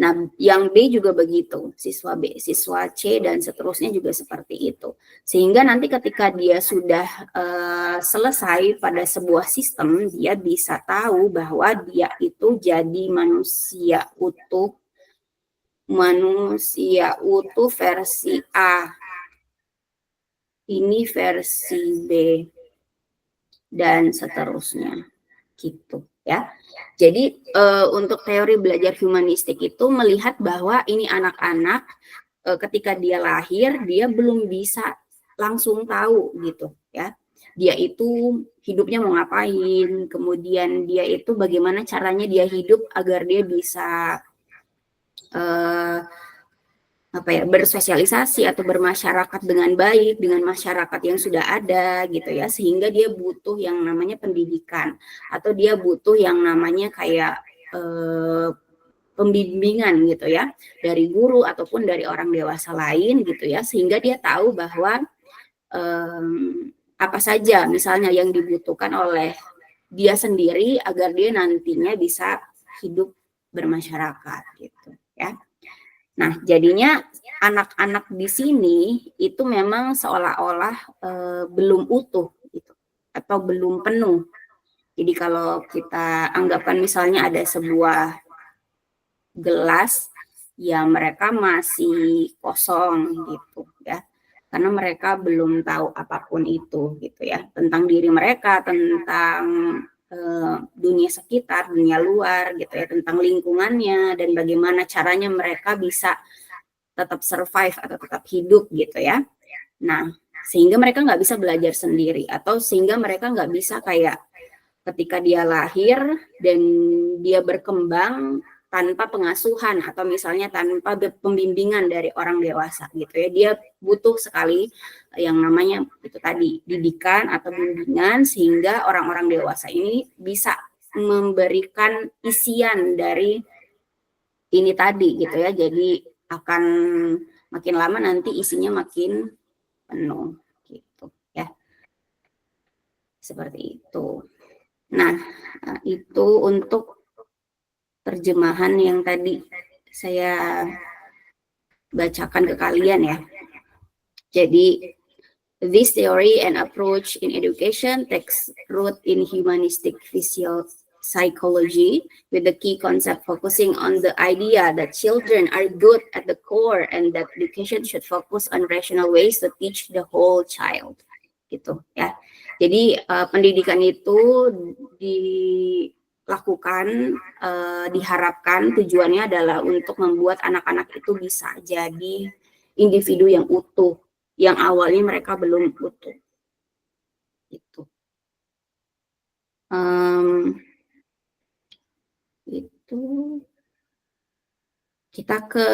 [SPEAKER 1] Nah, yang B juga begitu, siswa B, siswa C dan seterusnya juga seperti itu. Sehingga nanti ketika dia sudah selesai pada sebuah sistem, dia bisa tahu bahwa dia itu jadi manusia utuh versi A. Ini versi B dan seterusnya gitu ya. Jadi untuk teori belajar humanistik itu melihat bahwa ini anak-anak ketika dia lahir dia belum bisa langsung tahu gitu ya. Dia itu hidupnya mau ngapain, kemudian dia itu bagaimana caranya dia hidup agar dia bisa bersosialisasi atau bermasyarakat dengan baik dengan masyarakat yang sudah ada gitu ya, sehingga dia butuh yang namanya pendidikan atau dia butuh yang namanya kayak pembimbingan gitu ya dari guru ataupun dari orang dewasa lain gitu ya, sehingga dia tahu bahwa apa saja misalnya yang dibutuhkan oleh dia sendiri agar dia nantinya bisa hidup bermasyarakat gitu ya. Nah, jadinya anak-anak di sini itu memang seolah-olah belum utuh gitu atau belum penuh. Jadi kalau kita anggapkan misalnya ada sebuah gelas, ya mereka masih kosong gitu ya. Karena mereka belum tahu apapun itu gitu ya, tentang diri mereka, tentang dunia sekitar, dunia luar gitu ya, tentang lingkungannya dan bagaimana caranya mereka bisa tetap survive atau tetap hidup gitu ya. Nah, sehingga mereka nggak bisa belajar sendiri atau sehingga mereka nggak bisa kayak ketika dia lahir dan dia berkembang tanpa pengasuhan atau misalnya tanpa pembimbingan dari orang dewasa gitu ya. Dia butuh sekali yang namanya itu tadi didikan atau bimbingan sehingga orang-orang dewasa ini bisa memberikan isian dari ini tadi gitu ya. Jadi akan makin lama nanti isinya makin penuh gitu ya. Seperti itu. Nah, itu untuk terjemahan yang tadi saya bacakan ke kalian ya. Jadi, this theory and approach in education takes root in humanistic psychology, with the key concept focusing on the idea that children are good at the core and that education should focus on rational ways to teach the whole child. Gitu ya. Jadi pendidikan itu dilakukan, diharapkan tujuannya adalah untuk membuat anak-anak itu bisa jadi individu yang utuh, yang awalnya mereka belum utuh. Gitu. Itu kita ke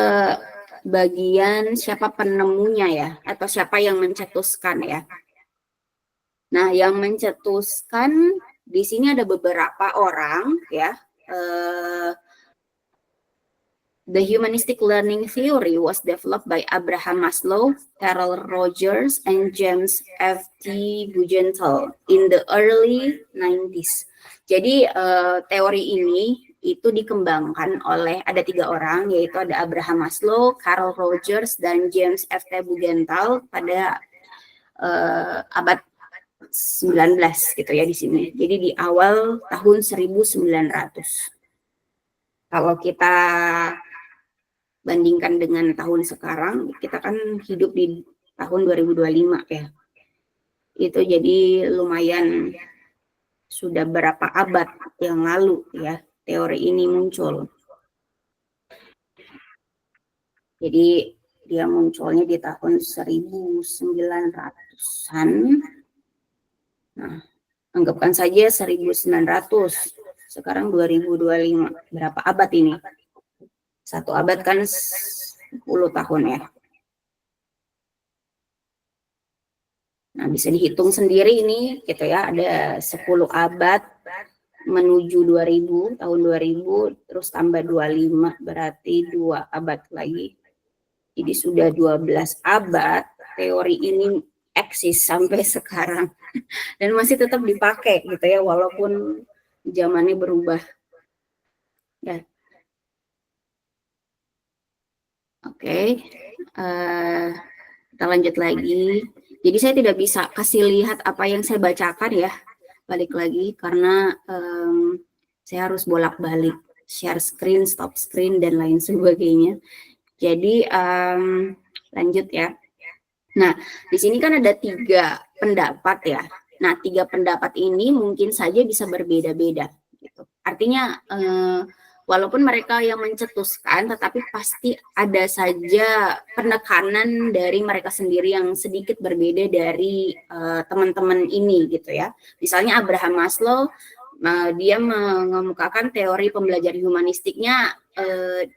[SPEAKER 1] bagian siapa penemunya ya, atau siapa yang mencetuskan ya. Nah, yang mencetuskan di sini ada beberapa orang ya. The humanistic learning theory was developed by Abraham Maslow, Carol Rogers, and James F. T. Bugental in the early 90s. Jadi teori ini itu dikembangkan oleh ada 3 orang, yaitu ada Abraham Maslow, Carol Rogers, dan James F. T. Bugental pada abad 19 gitu ya di sini. Jadi di awal tahun 1900. Kalau kita bandingkan dengan tahun sekarang, kita kan hidup di tahun 2025 ya. Itu jadi lumayan sudah berapa abad yang lalu ya teori ini muncul. Jadi Dia munculnya di tahun 1900-an. Nah, anggapkan saja 1900. Sekarang 2025. Berapa abad ini? 1 abad kan 10 tahun ya. Nah, bisa dihitung sendiri ini gitu ya, ada 10 abad menuju 2000, tahun 2000, terus tambah 25, berarti 2 abad lagi. Jadi sudah 12 abad, teori ini eksis sampai sekarang. Dan masih tetap dipakai gitu ya, walaupun zamannya berubah. Ya. Oke, kita lanjut lagi. Jadi saya tidak bisa kasih lihat apa yang saya bacakan ya, balik lagi karena saya harus bolak-balik share screen, stop screen dan lain sebagainya. Jadi lanjut ya. Nah, di sini kan ada 3 pendapat ya. Nah, 3 pendapat ini mungkin saja bisa berbeda-beda. Gitu. Artinya walaupun mereka yang mencetuskan, tetapi pasti ada saja penekanan dari mereka sendiri yang sedikit berbeda dari teman-teman ini gitu ya. Misalnya Abraham Maslow, dia mengemukakan teori pembelajaran humanistiknya,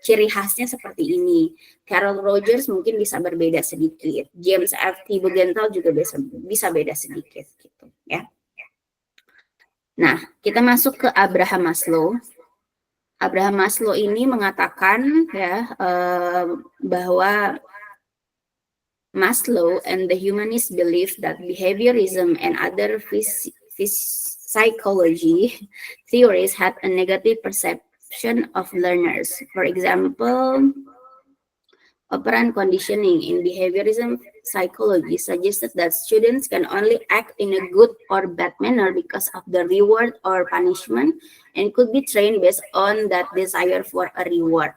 [SPEAKER 1] ciri khasnya seperti ini. Carol Rogers mungkin bisa berbeda sedikit. James F. T. Bugental juga bisa beda sedikit gitu ya. Nah, kita masuk ke Abraham Maslow. Abraham Maslow ini mengatakan ya bahwa Maslow and the humanists believe that behaviorism and other psychology theories had a negative perception of learners. For example, operant conditioning in behaviorism psychology suggested that students can only act in a good or bad manner because of the reward or punishment and could be trained based on that desire for a reward.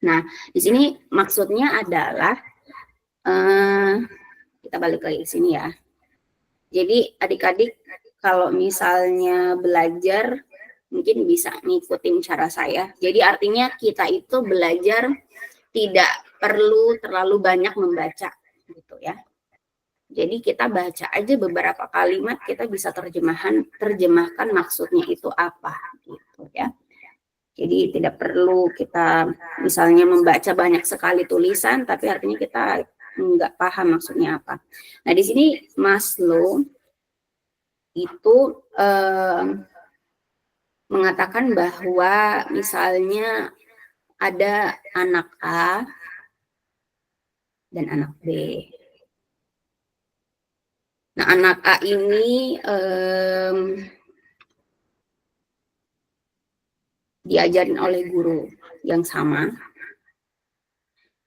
[SPEAKER 1] Nah, di sini maksudnya adalah kita balik lagi ke sini ya. Jadi adik-adik kalau misalnya belajar mungkin bisa ngikutin cara saya. Jadi artinya kita itu belajar tidak perlu terlalu banyak membaca gitu ya. Jadi kita baca aja beberapa kalimat, kita bisa terjemahkan maksudnya itu apa gitu ya. Jadi tidak perlu kita misalnya membaca banyak sekali tulisan, tapi artinya kita nggak paham maksudnya apa. Nah di sini Maslow itu mengatakan bahwa misalnya ada anak A dan anak B. Nah, anak A ini diajarin oleh guru yang sama.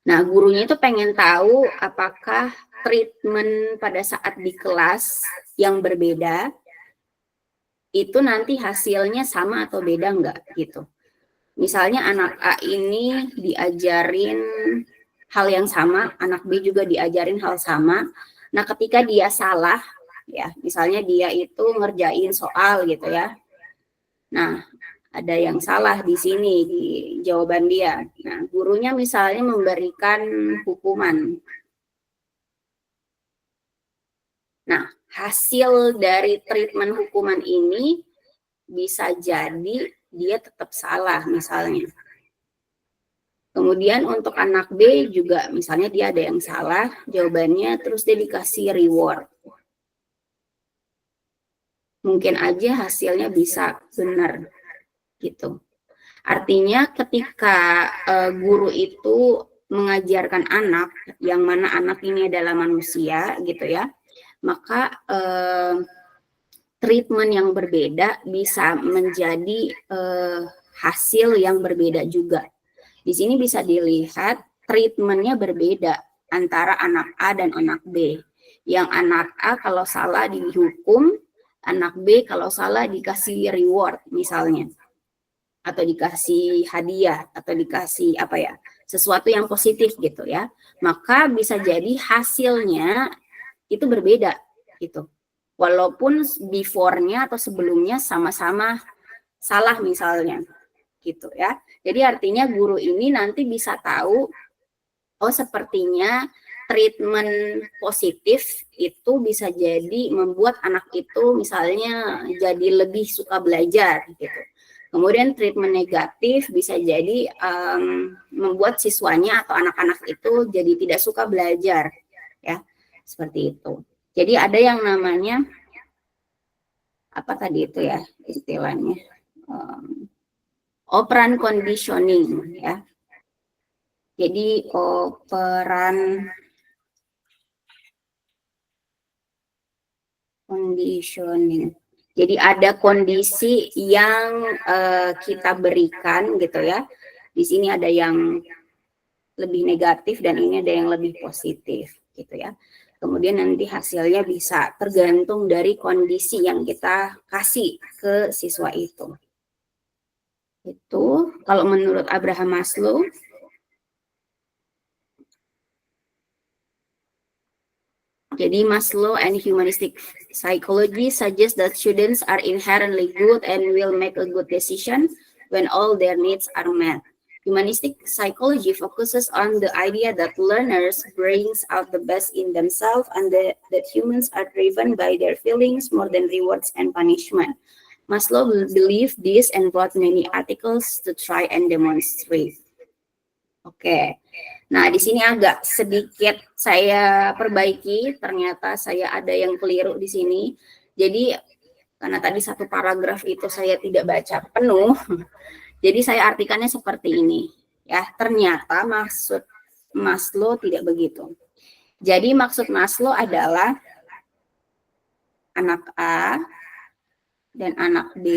[SPEAKER 1] Nah, gurunya itu pengen tahu apakah treatment pada saat di kelas yang berbeda itu nanti hasilnya sama atau beda enggak gitu. Misalnya anak A ini diajarin hal yang sama, anak B juga diajarin hal sama. Nah, ketika dia salah, ya, misalnya dia itu ngerjain soal gitu ya. Nah, ada yang salah di sini di jawaban dia. Nah, gurunya misalnya memberikan hukuman. Nah, hasil dari treatment hukuman ini bisa jadi dia tetap salah misalnya. Kemudian untuk anak B juga misalnya dia ada yang salah jawabannya, terus dia dikasih reward. Mungkin aja hasilnya bisa benar gitu. Artinya ketika guru itu mengajarkan anak, yang mana anak ini adalah manusia gitu ya, maka treatment yang berbeda bisa menjadi hasil yang berbeda juga. Di sini bisa dilihat treatmentnya berbeda antara anak A dan anak B. Yang anak A kalau salah dihukum, anak B kalau salah dikasih reward misalnya. Atau dikasih hadiah, atau dikasih apa ya, sesuatu yang positif gitu ya. Maka bisa jadi hasilnya itu berbeda gitu. Walaupun before-nya atau sebelumnya sama-sama salah misalnya gitu ya. Jadi artinya guru ini nanti bisa tahu oh sepertinya treatment positif itu bisa jadi membuat anak itu misalnya jadi lebih suka belajar gitu. Kemudian treatment negatif bisa jadi membuat siswanya atau anak-anak itu jadi tidak suka belajar, ya seperti itu. Jadi ada yang namanya apa tadi itu ya istilahnya operant conditioning, ya. Jadi operant conditioning. Jadi ada kondisi yang kita berikan gitu ya. Di sini ada yang lebih negatif dan ini ada yang lebih positif gitu ya. Kemudian nanti hasilnya bisa tergantung dari kondisi yang kita kasih ke siswa itu. Itu kalau menurut Abraham Maslow. Jadi Maslow and humanistic psychology suggest that students are inherently good and will make a good decision when all their needs are met. Humanistic psychology focuses on the idea that learners brings out the best in themselves and that humans are driven by their feelings more than rewards and punishment. Maslow believed this and wrote many articles to try and demonstrate. Oke. Nah, di sini agak sedikit saya perbaiki, ternyata saya ada yang keliru di sini. Jadi, karena tadi satu paragraf itu saya tidak baca penuh, jadi saya artikannya seperti ini. Ya, ternyata maksud Maslow tidak begitu. Jadi, maksud Maslow adalah anak A dan anak B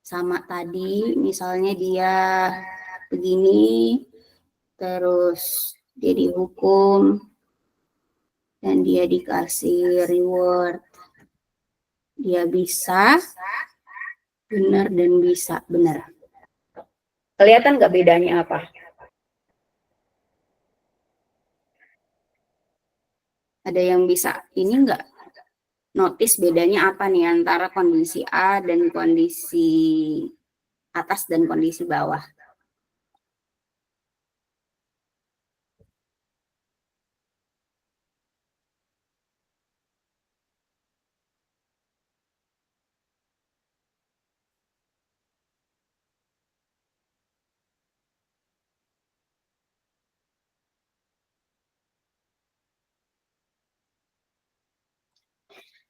[SPEAKER 1] sama tadi, misalnya dia begini, terus dia dihukum dan dia dikasih reward. Dia bisa benar dan bisa benar. Kelihatan nggak bedanya apa? Ada yang bisa ini nggak notice bedanya apa nih antara kondisi A dan kondisi atas dan kondisi bawah?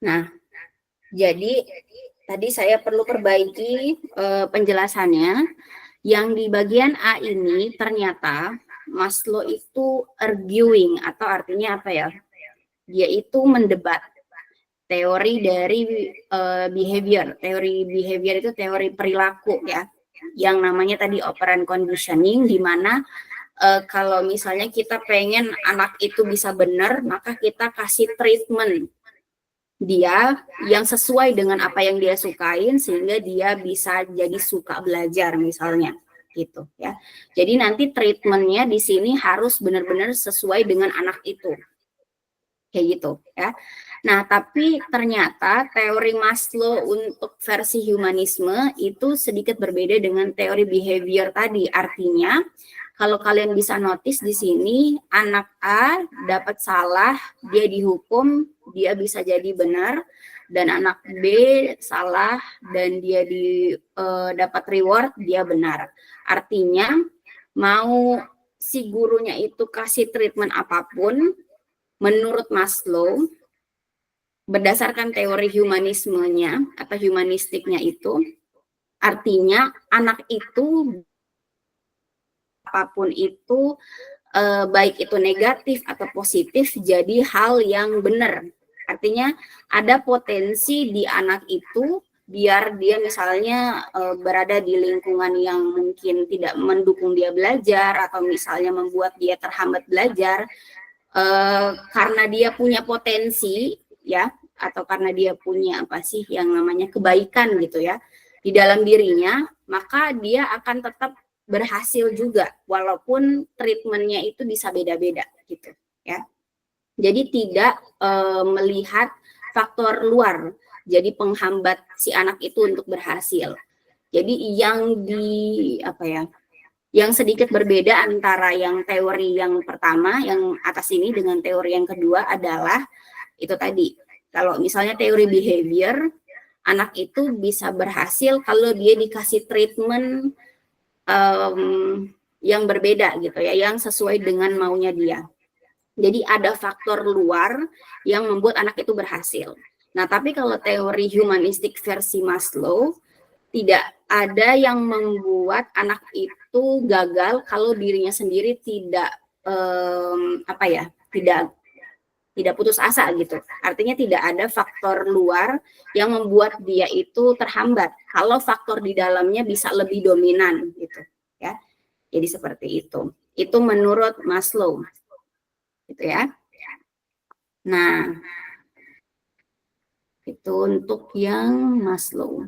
[SPEAKER 1] Nah, jadi tadi saya perlu perbaiki penjelasannya. Yang di bagian A ini ternyata Maslow itu arguing atau artinya apa ya? Dia itu mendebat teori dari behavior. Teori behavior itu teori perilaku ya. Yang namanya tadi operant conditioning, di mana kalau misalnya kita pengen anak itu bisa benar, maka kita kasih treatment dia yang sesuai dengan apa yang dia sukain sehingga dia bisa jadi suka belajar misalnya gitu ya. Jadi nanti treatmentnya di sini harus benar-benar sesuai dengan anak itu kayak gitu ya. Nah tapi ternyata teori Maslow untuk versi humanisme itu sedikit berbeda dengan teori behavior tadi. Artinya kalau kalian bisa notice di sini, anak A dapat salah, dia dihukum, dia bisa jadi benar, dan anak B salah dan dia dapat reward, dia benar. Artinya mau si gurunya itu kasih treatment apapun, menurut Maslow, berdasarkan teori humanismenya atau humanistiknya itu, artinya anak itu apapun itu baik itu negatif atau positif jadi hal yang benar. Artinya ada potensi di anak itu biar dia misalnya berada di lingkungan yang mungkin tidak mendukung dia belajar atau misalnya membuat dia terhambat belajar karena dia punya potensi ya atau karena dia punya apa sih yang namanya kebaikan gitu ya di dalam dirinya, maka dia akan tetap berhasil juga walaupun treatmentnya itu bisa beda-beda gitu ya. Jadi tidak melihat faktor luar jadi penghambat si anak itu untuk berhasil. Jadi yang Yang sedikit berbeda antara yang teori yang pertama, yang atas ini, dengan teori yang kedua adalah itu tadi. Kalau misalnya teori behavior, anak itu bisa berhasil kalau dia dikasih treatment yang berbeda gitu ya, yang sesuai dengan maunya dia. Jadi ada faktor luar yang membuat anak itu berhasil. Nah, tapi kalau teori humanistik versi Maslow, tidak ada yang membuat anak itu gagal kalau dirinya sendiri tidak tidak putus asa gitu. Artinya tidak ada faktor luar yang membuat dia itu terhambat. Kalau faktor di dalamnya bisa lebih dominan gitu, ya. Jadi seperti itu. Itu menurut Maslow, gitu ya. Nah, itu untuk yang Maslow.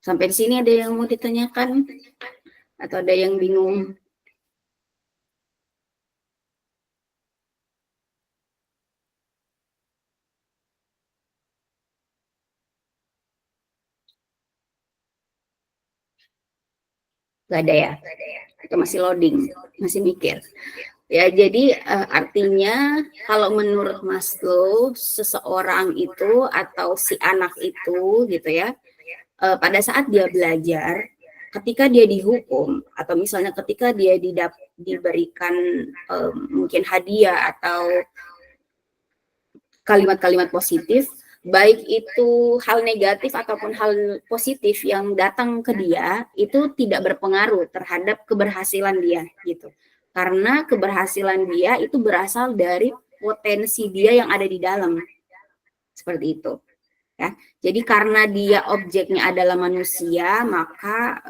[SPEAKER 1] Sampai di sini ada yang mau ditanyakan? Atau ada yang bingung? Gak ada ya? Itu masih loading, masih mikir. Ya, jadi artinya kalau menurut Maslow, seseorang itu atau si anak itu gitu ya, pada saat dia belajar, ketika dia dihukum atau misalnya ketika dia diberikan mungkin hadiah atau kalimat-kalimat positif, baik itu hal negatif ataupun hal positif yang datang ke dia, itu tidak berpengaruh terhadap keberhasilan dia gitu. Karena keberhasilan dia itu berasal dari potensi dia yang ada di dalam. Seperti itu. Ya. Jadi karena dia objeknya adalah manusia, maka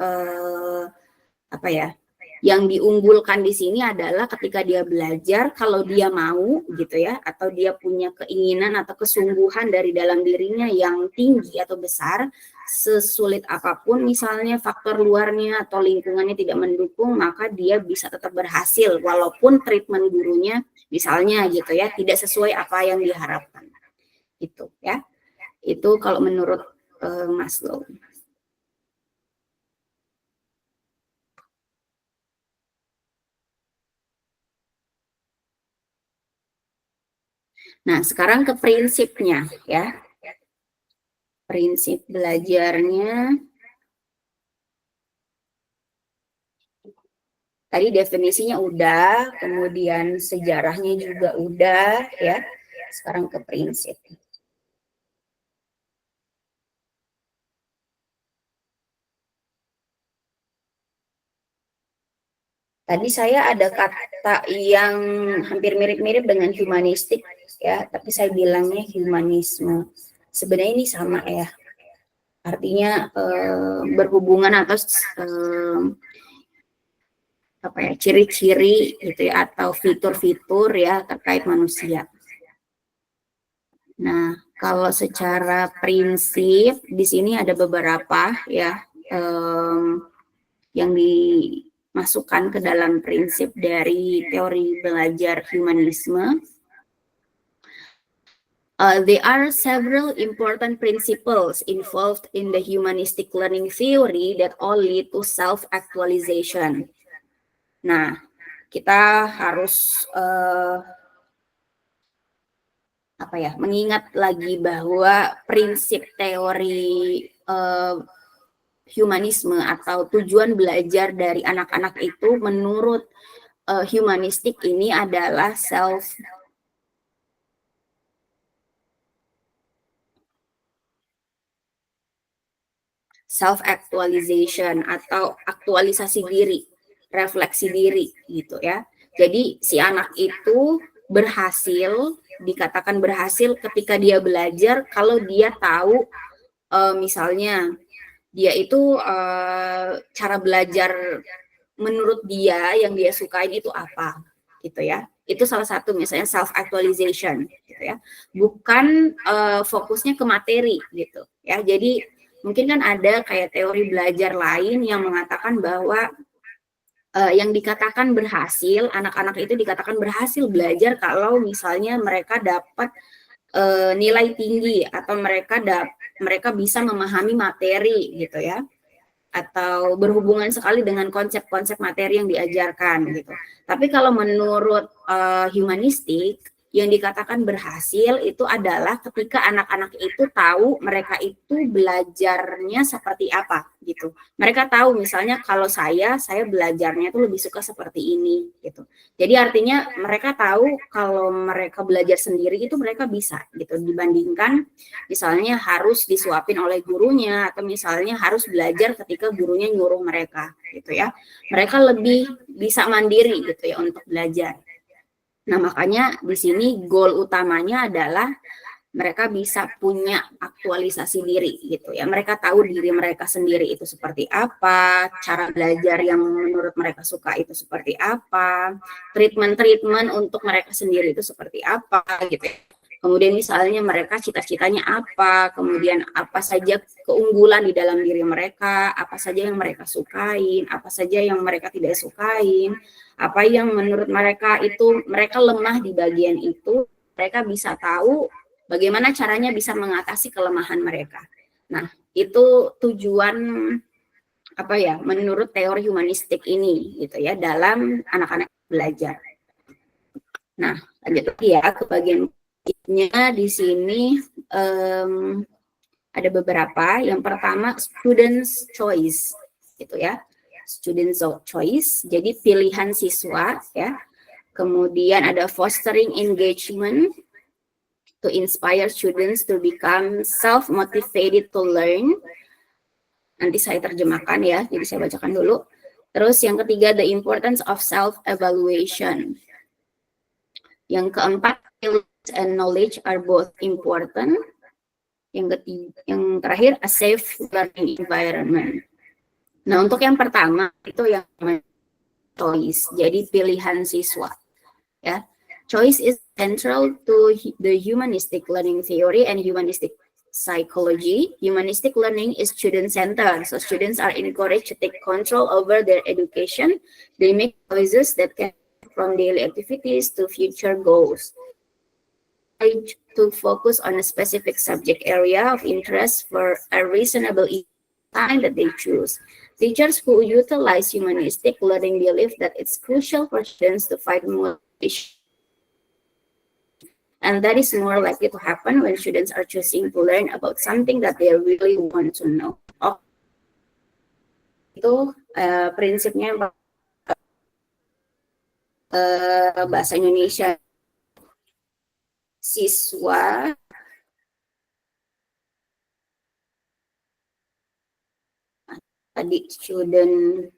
[SPEAKER 1] yang diunggulkan di sini adalah ketika dia belajar, kalau dia mau gitu ya, atau dia punya keinginan atau kesungguhan dari dalam dirinya yang tinggi atau besar, sesulit apapun misalnya faktor luarnya atau lingkungannya tidak mendukung, maka dia bisa tetap berhasil walaupun treatment gurunya misalnya gitu ya tidak sesuai apa yang diharapkan. Itu ya. Itu kalau menurut Maslow. Nah, sekarang ke prinsipnya ya. Prinsip belajarnya. Tadi definisinya udah, kemudian sejarahnya juga udah ya. Sekarang ke prinsip. Tadi saya ada kata yang hampir mirip-mirip dengan humanistik ya, tapi saya bilangnya humanisme. Sebenarnya ini sama ya. Artinya berhubungan atas ciri-ciri gitu ya atau fitur-fitur ya terkait manusia. Nah, kalau secara prinsip di sini ada beberapa ya yang dimasukkan ke dalam prinsip dari teori belajar humanisme. There are several important principles involved in the humanistic learning theory that all lead to self-actualization. Nah, kita harus mengingat lagi bahwa prinsip teori humanisme atau tujuan belajar dari anak-anak itu menurut humanistik ini adalah self-actualization atau aktualisasi diri, refleksi diri gitu ya. Jadi si anak itu berhasil, dikatakan berhasil ketika dia belajar kalau dia tahu misalnya dia itu cara belajar menurut dia yang dia sukain itu apa gitu ya. Itu salah satu misalnya self actualization gitu ya. Bukan fokusnya ke materi gitu ya. Jadi mungkin kan ada kayak teori belajar lain yang mengatakan bahwa yang dikatakan berhasil, anak-anak itu dikatakan berhasil belajar kalau misalnya mereka dapat nilai tinggi atau mereka mereka bisa memahami materi gitu ya, atau berhubungan sekali dengan konsep-konsep materi yang diajarkan gitu. Tapi kalau menurut humanistik, yang dikatakan berhasil itu adalah ketika anak-anak itu tahu mereka itu belajarnya seperti apa gitu. Mereka tahu misalnya kalau saya belajarnya itu lebih suka seperti ini gitu. Jadi artinya mereka tahu kalau mereka belajar sendiri itu mereka bisa gitu, dibandingkan misalnya harus disuapin oleh gurunya atau misalnya harus belajar ketika gurunya nyuruh mereka gitu ya. Mereka lebih bisa mandiri gitu ya untuk belajar. Nah, makanya di sini goal utamanya adalah mereka bisa punya aktualisasi diri gitu ya. Mereka tahu diri mereka sendiri itu seperti apa, cara belajar yang menurut mereka suka itu seperti apa, treatment-treatment untuk mereka sendiri itu seperti apa gitu ya. Kemudian misalnya mereka cita-citanya apa, kemudian apa saja keunggulan di dalam diri mereka, apa saja yang mereka sukain, apa saja yang mereka tidak sukain, apa yang menurut mereka itu mereka lemah di bagian itu, mereka bisa tahu bagaimana caranya bisa mengatasi kelemahan mereka. Nah, itu tujuan apa ya menurut teori humanistik ini gitu ya dalam anak-anak belajar. Nah, lanjut lagi ya ke bagian di sini ada beberapa. Yang pertama students choice gitu ya. Students choice, jadi pilihan siswa ya. Kemudian ada fostering engagement to inspire students to become self-motivated to learn. Nanti saya terjemahkan ya, jadi saya bacakan dulu. Terus yang ketiga, the importance of self-evaluation. Yang keempat, skills and knowledge are both important. Yang terakhir, a safe learning environment. Nah, untuk yang pertama itu yang choice, jadi pilihan siswa. Ya, choice is central to the humanistic learning theory and humanistic psychology. Humanistic learning is student-centered, so students are encouraged to take control over their education. They make choices that can from daily activities to future goals. To focus on a specific subject area of interest for a reasonable time that they choose. Teachers who utilize humanistic learning believe that it's crucial for students to find motivation. And that is more likely to happen when students are choosing to learn about something that they really want to know. Itu prinsipnya bahasa Indonesia. Siswa tadi student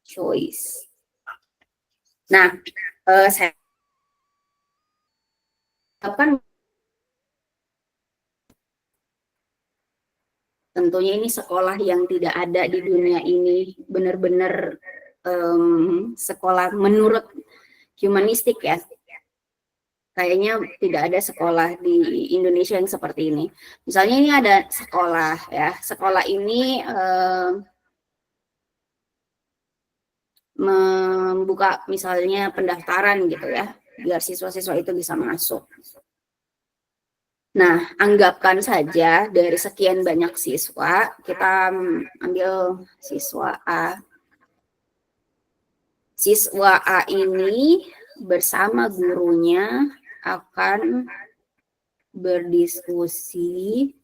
[SPEAKER 1] choice. Nah, saya kan tentunya ini sekolah yang tidak ada di dunia ini, benar-benar sekolah menurut humanistik ya. Kayaknya tidak ada sekolah di Indonesia yang seperti ini. Misalnya ini ada sekolah ya, sekolah ini membuka misalnya pendaftaran gitu ya, biar siswa-siswa itu bisa masuk. Nah, anggapkan saja dari sekian banyak siswa, kita ambil siswa A. Siswa A ini bersama gurunya akan berdiskusi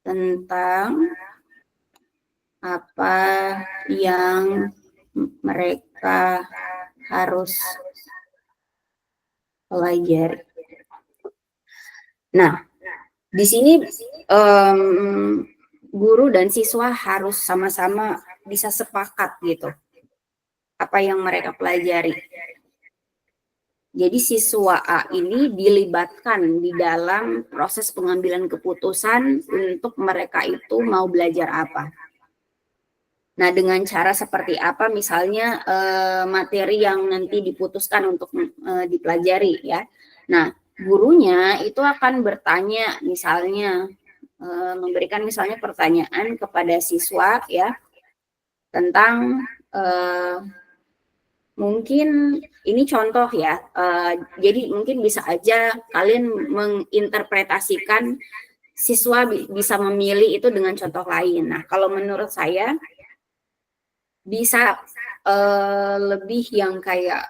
[SPEAKER 1] tentang apa yang mereka harus pelajari. Nah, di sini guru dan siswa harus sama-sama bisa sepakat gitu apa yang mereka pelajari. Jadi siswa A ini dilibatkan di dalam proses pengambilan keputusan untuk mereka itu mau belajar apa. Nah, dengan cara seperti apa misalnya materi yang nanti diputuskan untuk dipelajari ya. Nah, gurunya itu akan bertanya misalnya memberikan misalnya pertanyaan kepada siswa ya tentang mungkin ini contoh ya, jadi mungkin bisa aja kalian menginterpretasikan siswa bisa memilih itu dengan contoh lain. Nah, kalau menurut saya bisa lebih yang kayak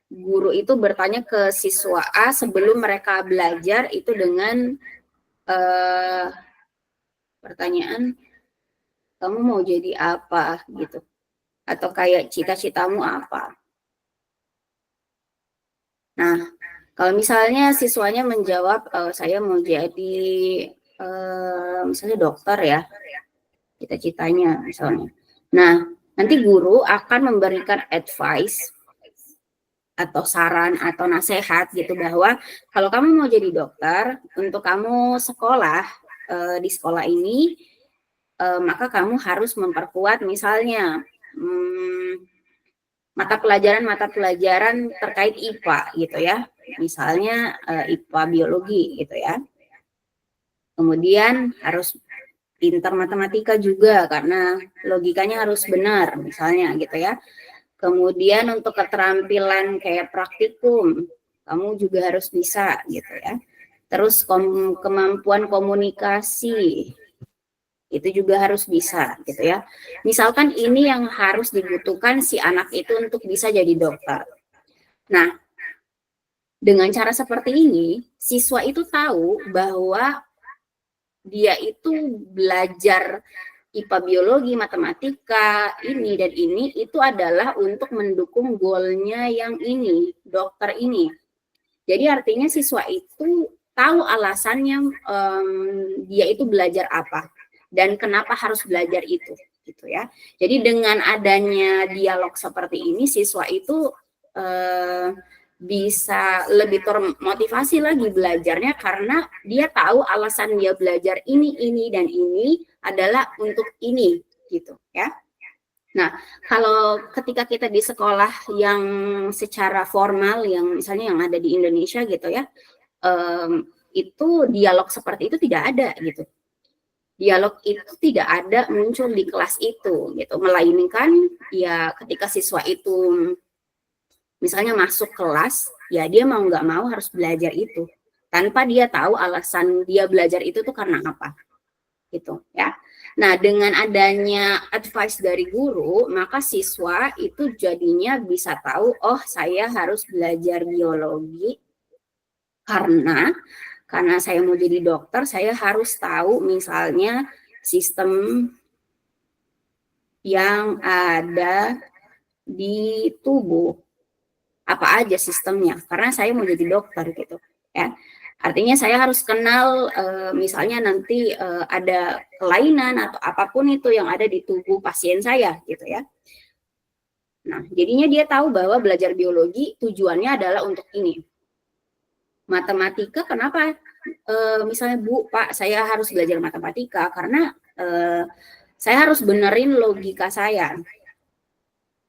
[SPEAKER 1] guru itu bertanya ke siswa A sebelum mereka belajar itu dengan pertanyaan, kamu mau jadi apa gitu, atau kayak cita-citamu apa. Nah, kalau misalnya siswanya menjawab saya mau jadi misalnya dokter ya, cita-citanya misalnya. Nah, nanti guru akan memberikan advice atau saran atau nasihat gitu bahwa kalau kamu mau jadi dokter, untuk kamu sekolah di sekolah ini, maka kamu harus memperkuat misalnya mata pelajaran terkait IPA gitu ya, misalnya IPA biologi gitu ya. Kemudian harus pintar matematika juga karena logikanya harus benar misalnya gitu ya. Kemudian untuk keterampilan kayak praktikum, kamu juga harus bisa gitu ya. Terus kemampuan komunikasi, itu juga harus bisa gitu ya. Misalkan ini yang harus dibutuhkan si anak itu untuk bisa jadi dokter. Nah, dengan cara seperti ini, siswa itu tahu bahwa dia itu belajar IPA biologi, matematika, ini dan ini itu adalah untuk mendukung goalnya yang ini, dokter ini. Jadi artinya siswa itu tahu alasannya dia itu belajar apa dan kenapa harus belajar itu, gitu ya. Jadi dengan adanya dialog seperti ini, siswa itu bisa lebih termotivasi lagi belajarnya karena dia tahu alasan dia belajar ini dan ini adalah untuk ini gitu ya. Nah, kalau ketika kita di sekolah yang secara formal yang misalnya yang ada di Indonesia gitu ya, itu dialog seperti itu tidak ada gitu. Dialog itu tidak ada muncul di kelas itu gitu, melainkan ya ketika siswa itu misalnya masuk kelas, ya dia mau nggak mau harus belajar itu. Tanpa dia tahu alasan dia belajar itu tuh karena apa. Gitu ya. Nah, dengan adanya advice dari guru, maka siswa itu jadinya bisa tahu, oh saya harus belajar biologi karena saya mau jadi dokter, saya harus tahu misalnya sistem yang ada di tubuh. Apa aja sistemnya, karena saya mau jadi dokter gitu ya. Artinya saya harus kenal misalnya nanti ada kelainan atau apapun itu yang ada di tubuh pasien saya gitu ya. Nah, jadinya dia tahu bahwa belajar biologi tujuannya adalah untuk ini. Matematika kenapa misalnya Bu, Pak, saya harus belajar matematika karena saya harus benerin logika saya.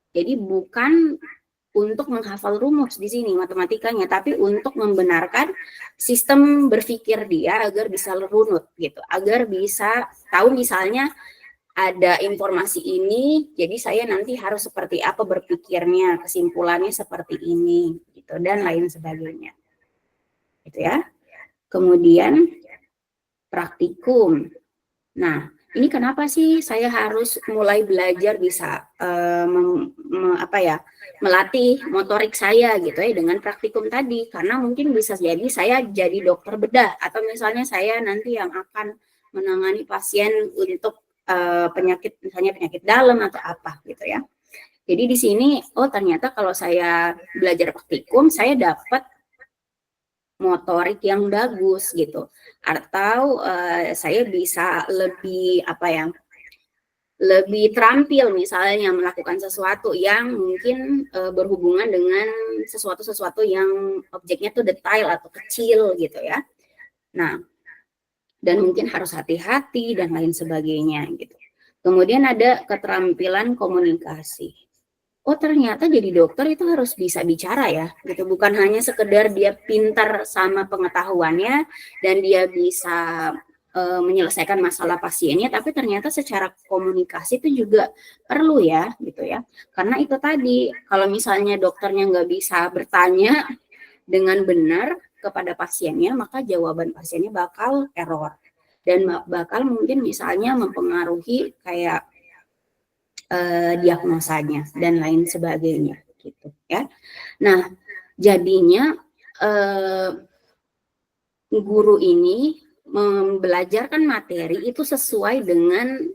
[SPEAKER 1] Jadi bukan untuk menghafal rumus di sini matematikanya, tapi untuk membenarkan sistem berpikir dia agar bisa runut gitu, agar bisa tahu misalnya ada informasi ini, jadi saya nanti harus seperti apa berpikirnya, kesimpulannya seperti ini, gitu dan lain sebagainya, gitu ya. Kemudian praktikum. Nah, ini kenapa sih saya harus mulai belajar bisa melatih motorik saya gitu ya dengan praktikum tadi, karena mungkin bisa jadi saya jadi dokter bedah atau misalnya saya nanti yang akan menangani pasien untuk penyakit misalnya penyakit dalam atau apa gitu ya. Jadi di sini ternyata kalau saya belajar praktikum saya dapat motorik yang bagus gitu, atau saya bisa lebih lebih terampil misalnya melakukan sesuatu yang mungkin berhubungan dengan sesuatu yang objeknya tuh detail atau kecil gitu ya. Nah, dan mungkin harus hati-hati dan lain sebagainya gitu. Kemudian ada keterampilan komunikasi. Oh ternyata jadi dokter itu harus bisa bicara ya, gitu. Bukan hanya sekedar dia pintar sama pengetahuannya dan dia bisa menyelesaikan masalah pasiennya, tapi ternyata secara komunikasi itu juga perlu ya, gitu ya. Karena itu tadi, kalau misalnya dokternya nggak bisa bertanya dengan benar kepada pasiennya, maka jawaban pasiennya bakal error. Dan bakal mungkin misalnya mempengaruhi kayak diagnosanya dan lain sebagainya, gitu ya. Nah, jadinya guru ini membelajarkan materi itu sesuai dengan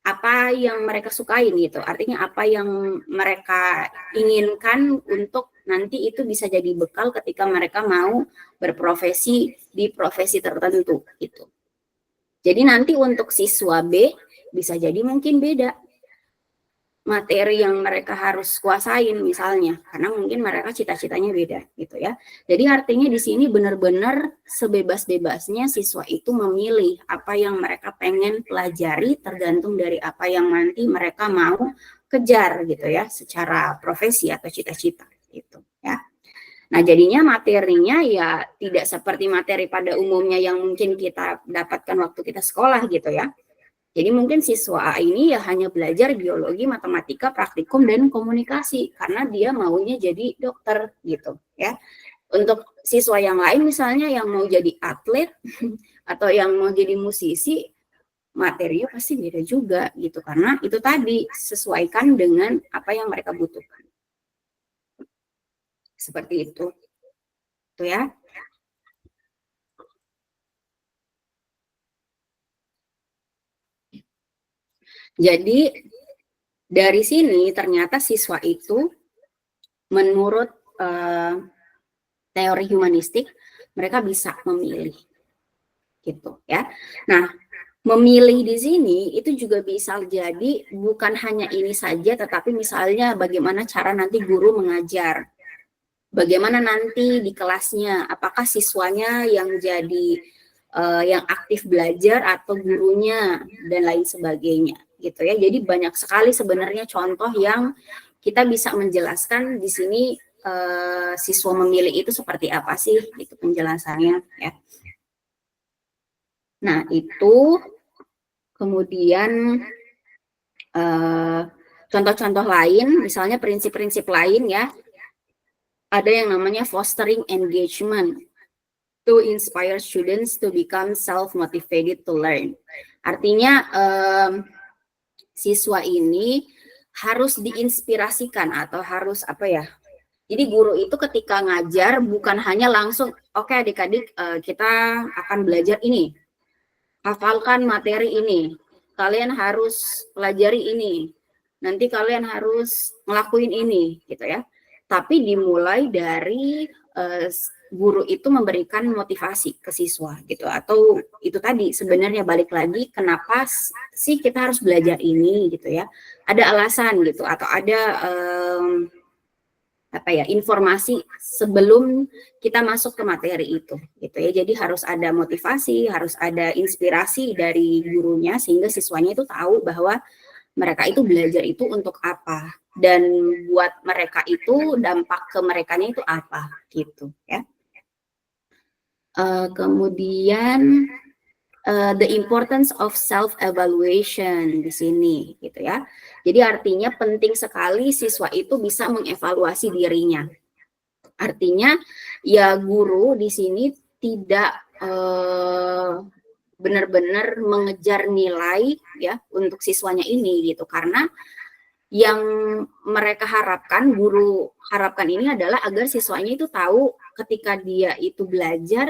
[SPEAKER 1] apa yang mereka sukain gitu. Artinya apa yang mereka inginkan untuk nanti itu bisa jadi bekal ketika mereka mau berprofesi di profesi tertentu gitu. Jadi nanti untuk siswa B bisa jadi mungkin beda materi yang mereka harus kuasain misalnya, karena mungkin mereka cita-citanya beda gitu ya. Jadi artinya di sini benar-benar sebebas-bebasnya siswa itu memilih apa yang mereka pengen pelajari tergantung dari apa yang nanti mereka mau kejar gitu ya, secara profesi atau cita-cita gitu ya. Nah, jadinya materinya ya tidak seperti materi pada umumnya yang mungkin kita dapatkan waktu kita sekolah gitu ya. Jadi mungkin siswa A ini ya hanya belajar biologi, matematika, praktikum, dan komunikasi karena dia maunya jadi dokter gitu ya. Untuk siswa yang lain misalnya yang mau jadi atlet atau yang mau jadi musisi, materinya pasti beda juga gitu karena itu tadi sesuaikan dengan apa yang mereka butuhkan. Seperti itu. Tuh ya. Jadi dari sini ternyata siswa itu menurut teori humanistik mereka bisa memilih gitu ya. Nah, memilih di sini itu juga bisa jadi bukan hanya ini saja tetapi misalnya bagaimana cara nanti guru mengajar. Bagaimana nanti di kelasnya apakah siswanya yang jadi yang aktif belajar atau gurunya dan lain sebagainya gitu ya. Jadi banyak sekali sebenarnya contoh yang kita bisa menjelaskan di sini siswa memilih itu seperti apa sih itu penjelasannya ya. Nah, itu kemudian contoh-contoh lain misalnya prinsip-prinsip lain ya. Ada yang namanya fostering engagement to inspire students to become self-motivated to learn. Artinya siswa ini harus diinspirasikan atau harus apa ya? Jadi guru itu ketika ngajar bukan hanya langsung, oke adik-adik kita akan belajar ini, hafalkan materi ini, kalian harus pelajari ini, nanti kalian harus ngelakuin ini, gitu ya. Tapi dimulai dari guru itu memberikan motivasi ke siswa gitu atau itu tadi sebenarnya balik lagi kenapa sih kita harus belajar ini gitu ya, ada alasan gitu atau ada apa ya informasi sebelum kita masuk ke materi itu gitu ya. Jadi harus ada motivasi, harus ada inspirasi dari gurunya sehingga siswanya itu tahu bahwa mereka itu belajar itu untuk apa dan buat mereka itu dampak ke merekanya itu apa gitu ya. Kemudian the importance of self-evaluation di sini, gitu ya. Jadi artinya penting sekali siswa itu bisa mengevaluasi dirinya. Artinya ya guru di sini tidak benar-benar mengejar nilai ya untuk siswanya ini gitu karena yang mereka harapkan, guru harapkan ini adalah agar siswanya itu tahu ketika dia itu belajar,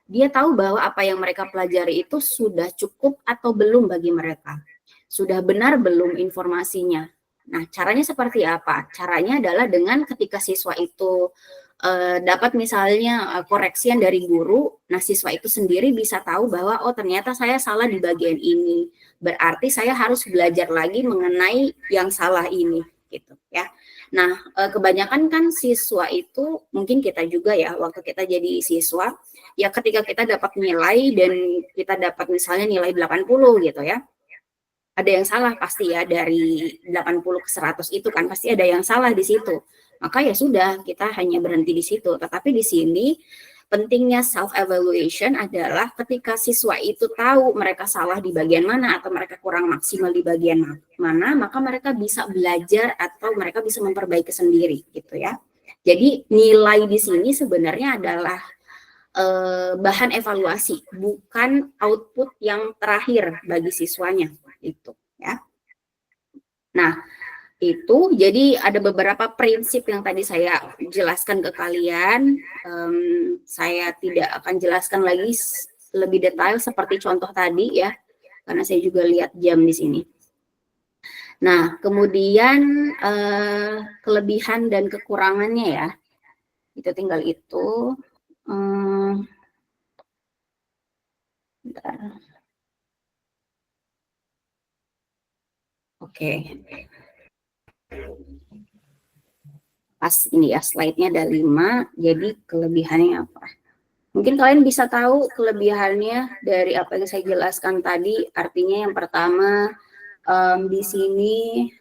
[SPEAKER 1] dia tahu bahwa apa yang mereka pelajari itu sudah cukup atau belum bagi mereka. Sudah benar belum informasinya. Nah, caranya seperti apa? Caranya adalah dengan ketika siswa itu dapat misalnya koreksian dari guru, nah siswa itu sendiri bisa tahu bahwa oh ternyata saya salah di bagian ini. Berarti saya harus belajar lagi mengenai yang salah ini gitu ya. Nah, kebanyakan kan siswa itu mungkin kita juga ya waktu kita jadi siswa ya ketika kita dapat nilai dan kita dapat misalnya nilai 80 gitu ya. Ada yang salah pasti ya dari 80 ke 100 itu kan pasti ada yang salah di situ. Maka ya sudah kita hanya berhenti di situ. Tetapi di sini pentingnya self evaluation adalah ketika siswa itu tahu mereka salah di bagian mana atau mereka kurang maksimal di bagian mana, maka mereka bisa belajar atau mereka bisa memperbaiki sendiri gitu ya. Jadi nilai di sini sebenarnya adalah bahan evaluasi, bukan output yang terakhir bagi siswanya itu ya. Nah, itu jadi ada beberapa prinsip yang tadi saya jelaskan ke kalian. Saya tidak akan jelaskan lagi lebih detail seperti contoh tadi ya, karena saya juga lihat jam di sini. Nah, kemudian kelebihan dan kekurangannya ya, itu tinggal itu. Bentar. Oke. Pas ini ya, slide-nya ada 5, jadi kelebihannya apa? Mungkin kalian bisa tahu kelebihannya dari apa yang saya jelaskan tadi. Artinya yang pertama, di sini,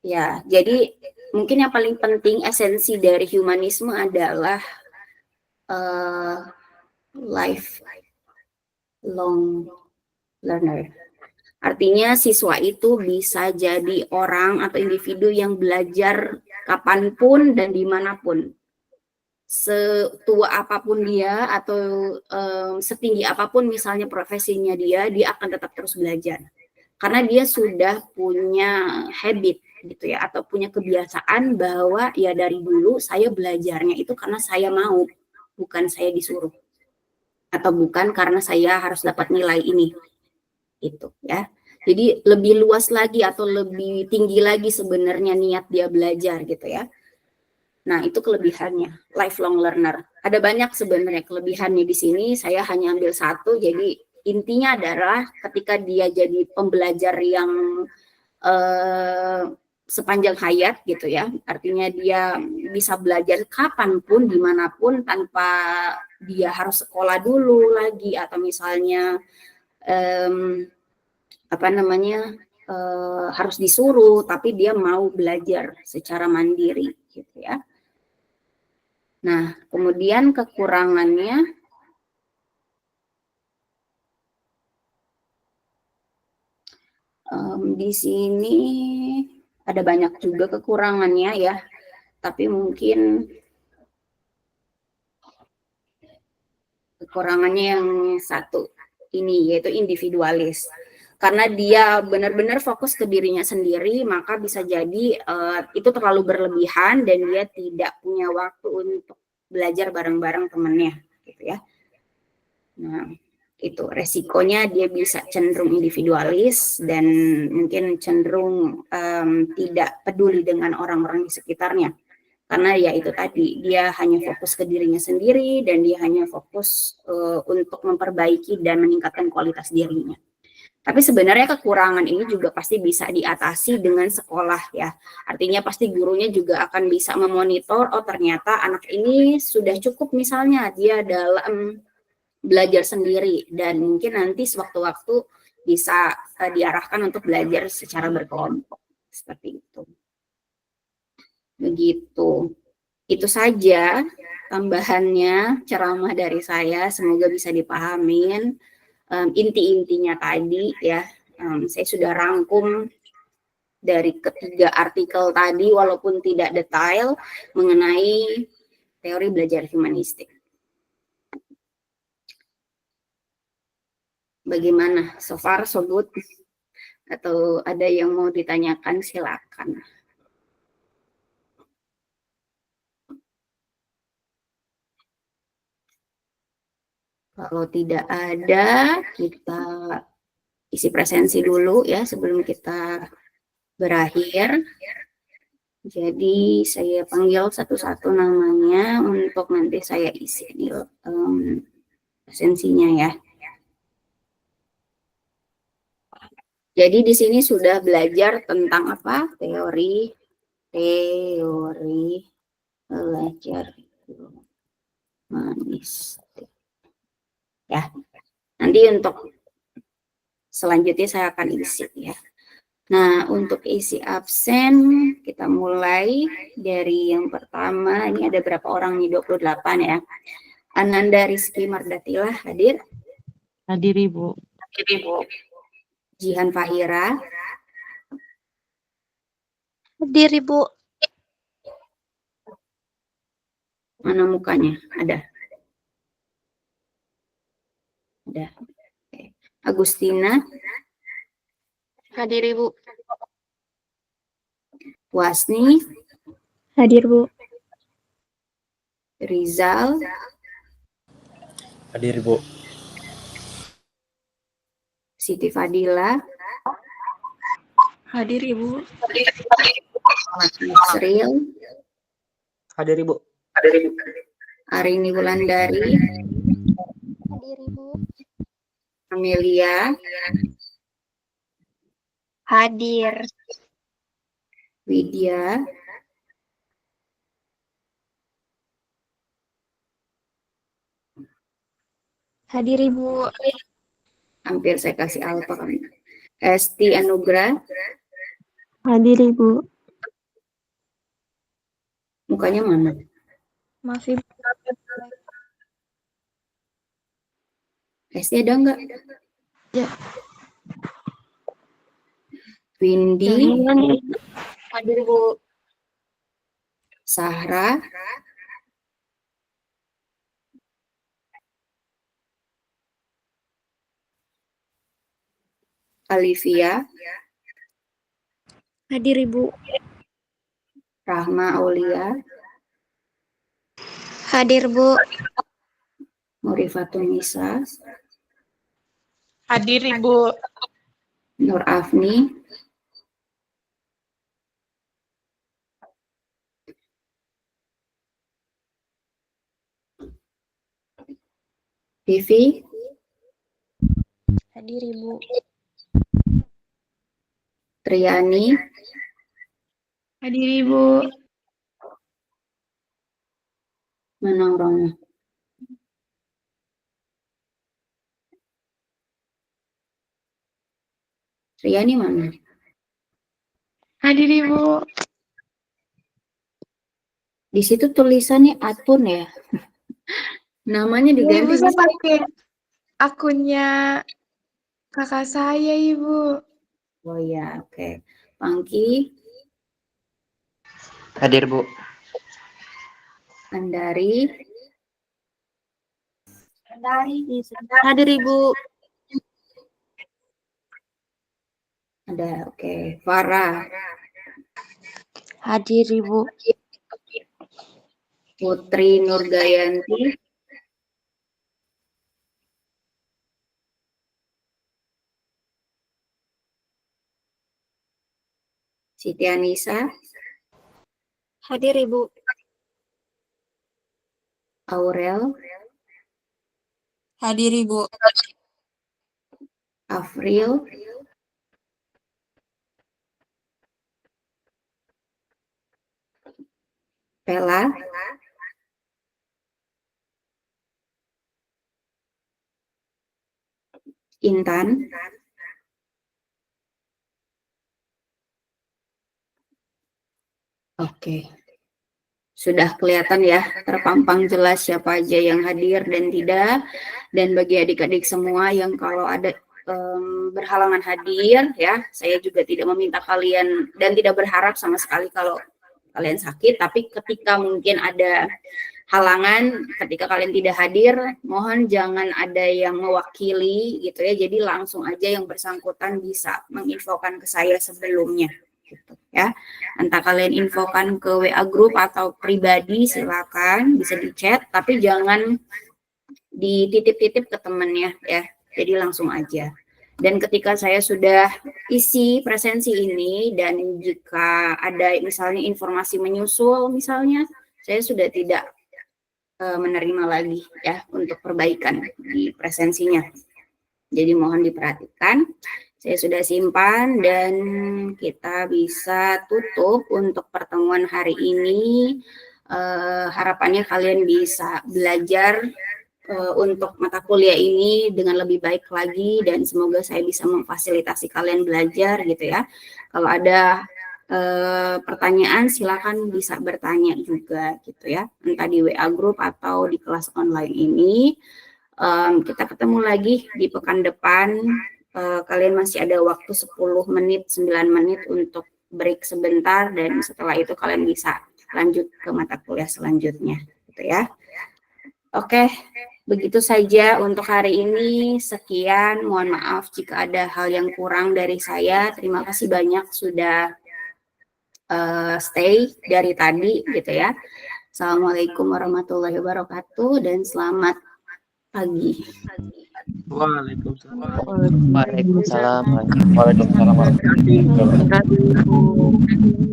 [SPEAKER 1] ya, jadi mungkin yang paling penting esensi dari humanisme adalah lifelong learner. Artinya siswa itu bisa jadi orang atau individu yang belajar kapanpun dan dimanapun. Setua apapun dia atau setinggi apapun misalnya profesinya dia akan tetap terus belajar. Karena dia sudah punya habit gitu ya, atau punya kebiasaan bahwa ya dari dulu saya belajarnya itu karena saya mau, bukan saya disuruh. Atau bukan karena saya harus dapat nilai ini. Itu ya. Jadi lebih luas lagi atau lebih tinggi lagi sebenarnya niat dia belajar gitu ya. Nah, itu kelebihannya, lifelong learner. Ada banyak sebenarnya kelebihannya di sini, saya hanya ambil satu. Jadi intinya adalah ketika dia jadi pembelajar yang sepanjang hayat gitu ya, artinya dia bisa belajar kapanpun, dimanapun, tanpa dia harus sekolah dulu lagi, atau misalnya harus disuruh, tapi dia mau belajar secara mandiri gitu ya. Nah, kemudian kekurangannya, di sini ada banyak juga kekurangannya ya, tapi mungkin kekurangannya yang satu ini, yaitu individualis. Karena dia benar-benar fokus ke dirinya sendiri, maka bisa jadi itu terlalu berlebihan dan dia tidak punya waktu untuk belajar bareng-bareng temannya gitu ya. Nah, itu resikonya dia bisa cenderung individualis dan mungkin cenderung tidak peduli dengan orang-orang di sekitarnya. Karena ya itu tadi, dia hanya fokus ke dirinya sendiri dan dia hanya fokus untuk memperbaiki dan meningkatkan kualitas dirinya. Tapi sebenarnya kekurangan ini juga pasti bisa diatasi dengan sekolah ya. Artinya pasti gurunya juga akan bisa memonitor, oh ternyata anak ini sudah cukup misalnya dia dalam belajar sendiri dan mungkin nanti sewaktu-waktu bisa diarahkan untuk belajar secara berkelompok. Seperti itu. Begitu. Itu saja tambahannya ceramah dari saya, semoga bisa dipahamin. Inti-intinya tadi ya, saya sudah rangkum dari ketiga artikel tadi walaupun tidak detail mengenai teori belajar humanistik. Bagaimana? So far so good? Atau ada yang mau ditanyakan, silakan. Kalau tidak ada, kita isi presensi dulu ya sebelum kita berakhir. Jadi saya panggil satu-satu namanya untuk nanti saya isi presensinya ya. Jadi di sini sudah belajar tentang apa? Teori belajar humanistik. Ya. Nanti untuk selanjutnya saya akan isi ya. Nah, untuk isi absen, kita mulai dari yang pertama. Ini ada berapa orang nih? 28 ya. Ananda Rizky Mardatila hadir.
[SPEAKER 4] Hadir Ibu.
[SPEAKER 1] Jihan Fahira.
[SPEAKER 3] Hadir Ibu.
[SPEAKER 1] Mana mukanya? Ada. Ada. Oke. Agustina.
[SPEAKER 3] Hadir Ibu.
[SPEAKER 1] Wasni.
[SPEAKER 3] Hadir Bu.
[SPEAKER 1] Rizal.
[SPEAKER 2] Hadir Bu.
[SPEAKER 1] Siti Fadila.
[SPEAKER 3] Hadir Ibu.
[SPEAKER 1] Yusril.
[SPEAKER 2] Hadir Ibu.
[SPEAKER 1] Arini Wulandari.
[SPEAKER 3] Hadir Ibu.
[SPEAKER 1] Amelia.
[SPEAKER 3] Hadir.
[SPEAKER 1] Widya.
[SPEAKER 3] Hadir Ibu.
[SPEAKER 1] Hampir saya kasih alfa kan. Esti Anugrah.
[SPEAKER 3] Hadir Ibu.
[SPEAKER 1] Mukanya mana?
[SPEAKER 3] Maaf Ibu.
[SPEAKER 1] Esti ada enggak?
[SPEAKER 3] Ya.
[SPEAKER 1] Windy.
[SPEAKER 3] Hadir Ibu.
[SPEAKER 1] Sahra. Alivia.
[SPEAKER 3] Hadir Ibu.
[SPEAKER 1] Rahma Aulia.
[SPEAKER 3] Hadir Bu.
[SPEAKER 1] Murifatun Nisa.
[SPEAKER 4] Hadir Ibu.
[SPEAKER 1] Nur Afni. Vivi.
[SPEAKER 3] Hadir Ibu.
[SPEAKER 1] Triani.
[SPEAKER 3] Hadir Ibu.
[SPEAKER 1] Mana orangnya? Triani mana?
[SPEAKER 3] Hadir Ibu.
[SPEAKER 1] Di situ tulisannya Atun ya. Namanya
[SPEAKER 3] Ibu
[SPEAKER 1] diganti.
[SPEAKER 3] saya pakai akunnya kakak saya Ibu.
[SPEAKER 1] Oh ya, oke. Pangki.
[SPEAKER 2] Hadir Bu.
[SPEAKER 1] Andari.
[SPEAKER 3] Hadir Ibu.
[SPEAKER 1] Ada, oke. Farah.
[SPEAKER 3] Hadir Ibu.
[SPEAKER 1] Putri Nurgayanti. Siti Anissa.
[SPEAKER 3] Hadir Ibu.
[SPEAKER 1] Aurel.
[SPEAKER 3] Hadir Ibu.
[SPEAKER 1] Afril. Pela. Intan. Oke. Sudah kelihatan ya, terpampang jelas siapa aja yang hadir dan tidak. Dan bagi adik-adik semua yang kalau ada berhalangan hadir, ya, saya juga tidak meminta kalian dan tidak berharap sama sekali kalau kalian sakit, tapi ketika mungkin ada halangan, ketika kalian tidak hadir, mohon jangan ada yang mewakili gitu ya, jadi langsung aja yang bersangkutan bisa menginfokan ke saya sebelumnya. Gitu, ya, entah kalian infokan ke WA group atau pribadi silakan bisa di chat, tapi jangan dititip-titip ke temennya ya, jadi langsung aja. Dan ketika saya sudah isi presensi ini dan jika ada misalnya informasi menyusul misalnya, saya sudah tidak menerima lagi ya untuk perbaikan di presensinya. Jadi mohon diperhatikan. Saya sudah simpan dan kita bisa tutup untuk pertemuan hari ini. Harapannya kalian bisa belajar untuk mata kuliah ini dengan lebih baik lagi, dan semoga saya bisa memfasilitasi kalian belajar gitu ya. Kalau ada pertanyaan silakan bisa bertanya juga gitu ya, entah di WA group atau di kelas online ini. Kita ketemu lagi di pekan depan. Kalian masih ada waktu 10 menit, 9 menit untuk break sebentar, dan setelah itu kalian bisa lanjut ke mata kuliah selanjutnya gitu ya. Oke, begitu saja untuk hari ini. Sekian, mohon maaf jika ada hal yang kurang dari saya. Terima kasih banyak sudah stay dari tadi gitu ya. Assalamualaikum warahmatullahi wabarakatuh dan selamat pagi.
[SPEAKER 2] Waalaikumsalam.
[SPEAKER 5] Waalaikumsalam.
[SPEAKER 6] Waalaikumsalam warahmatullahi wabarakatuh.
[SPEAKER 4] Terima kasih, Bu.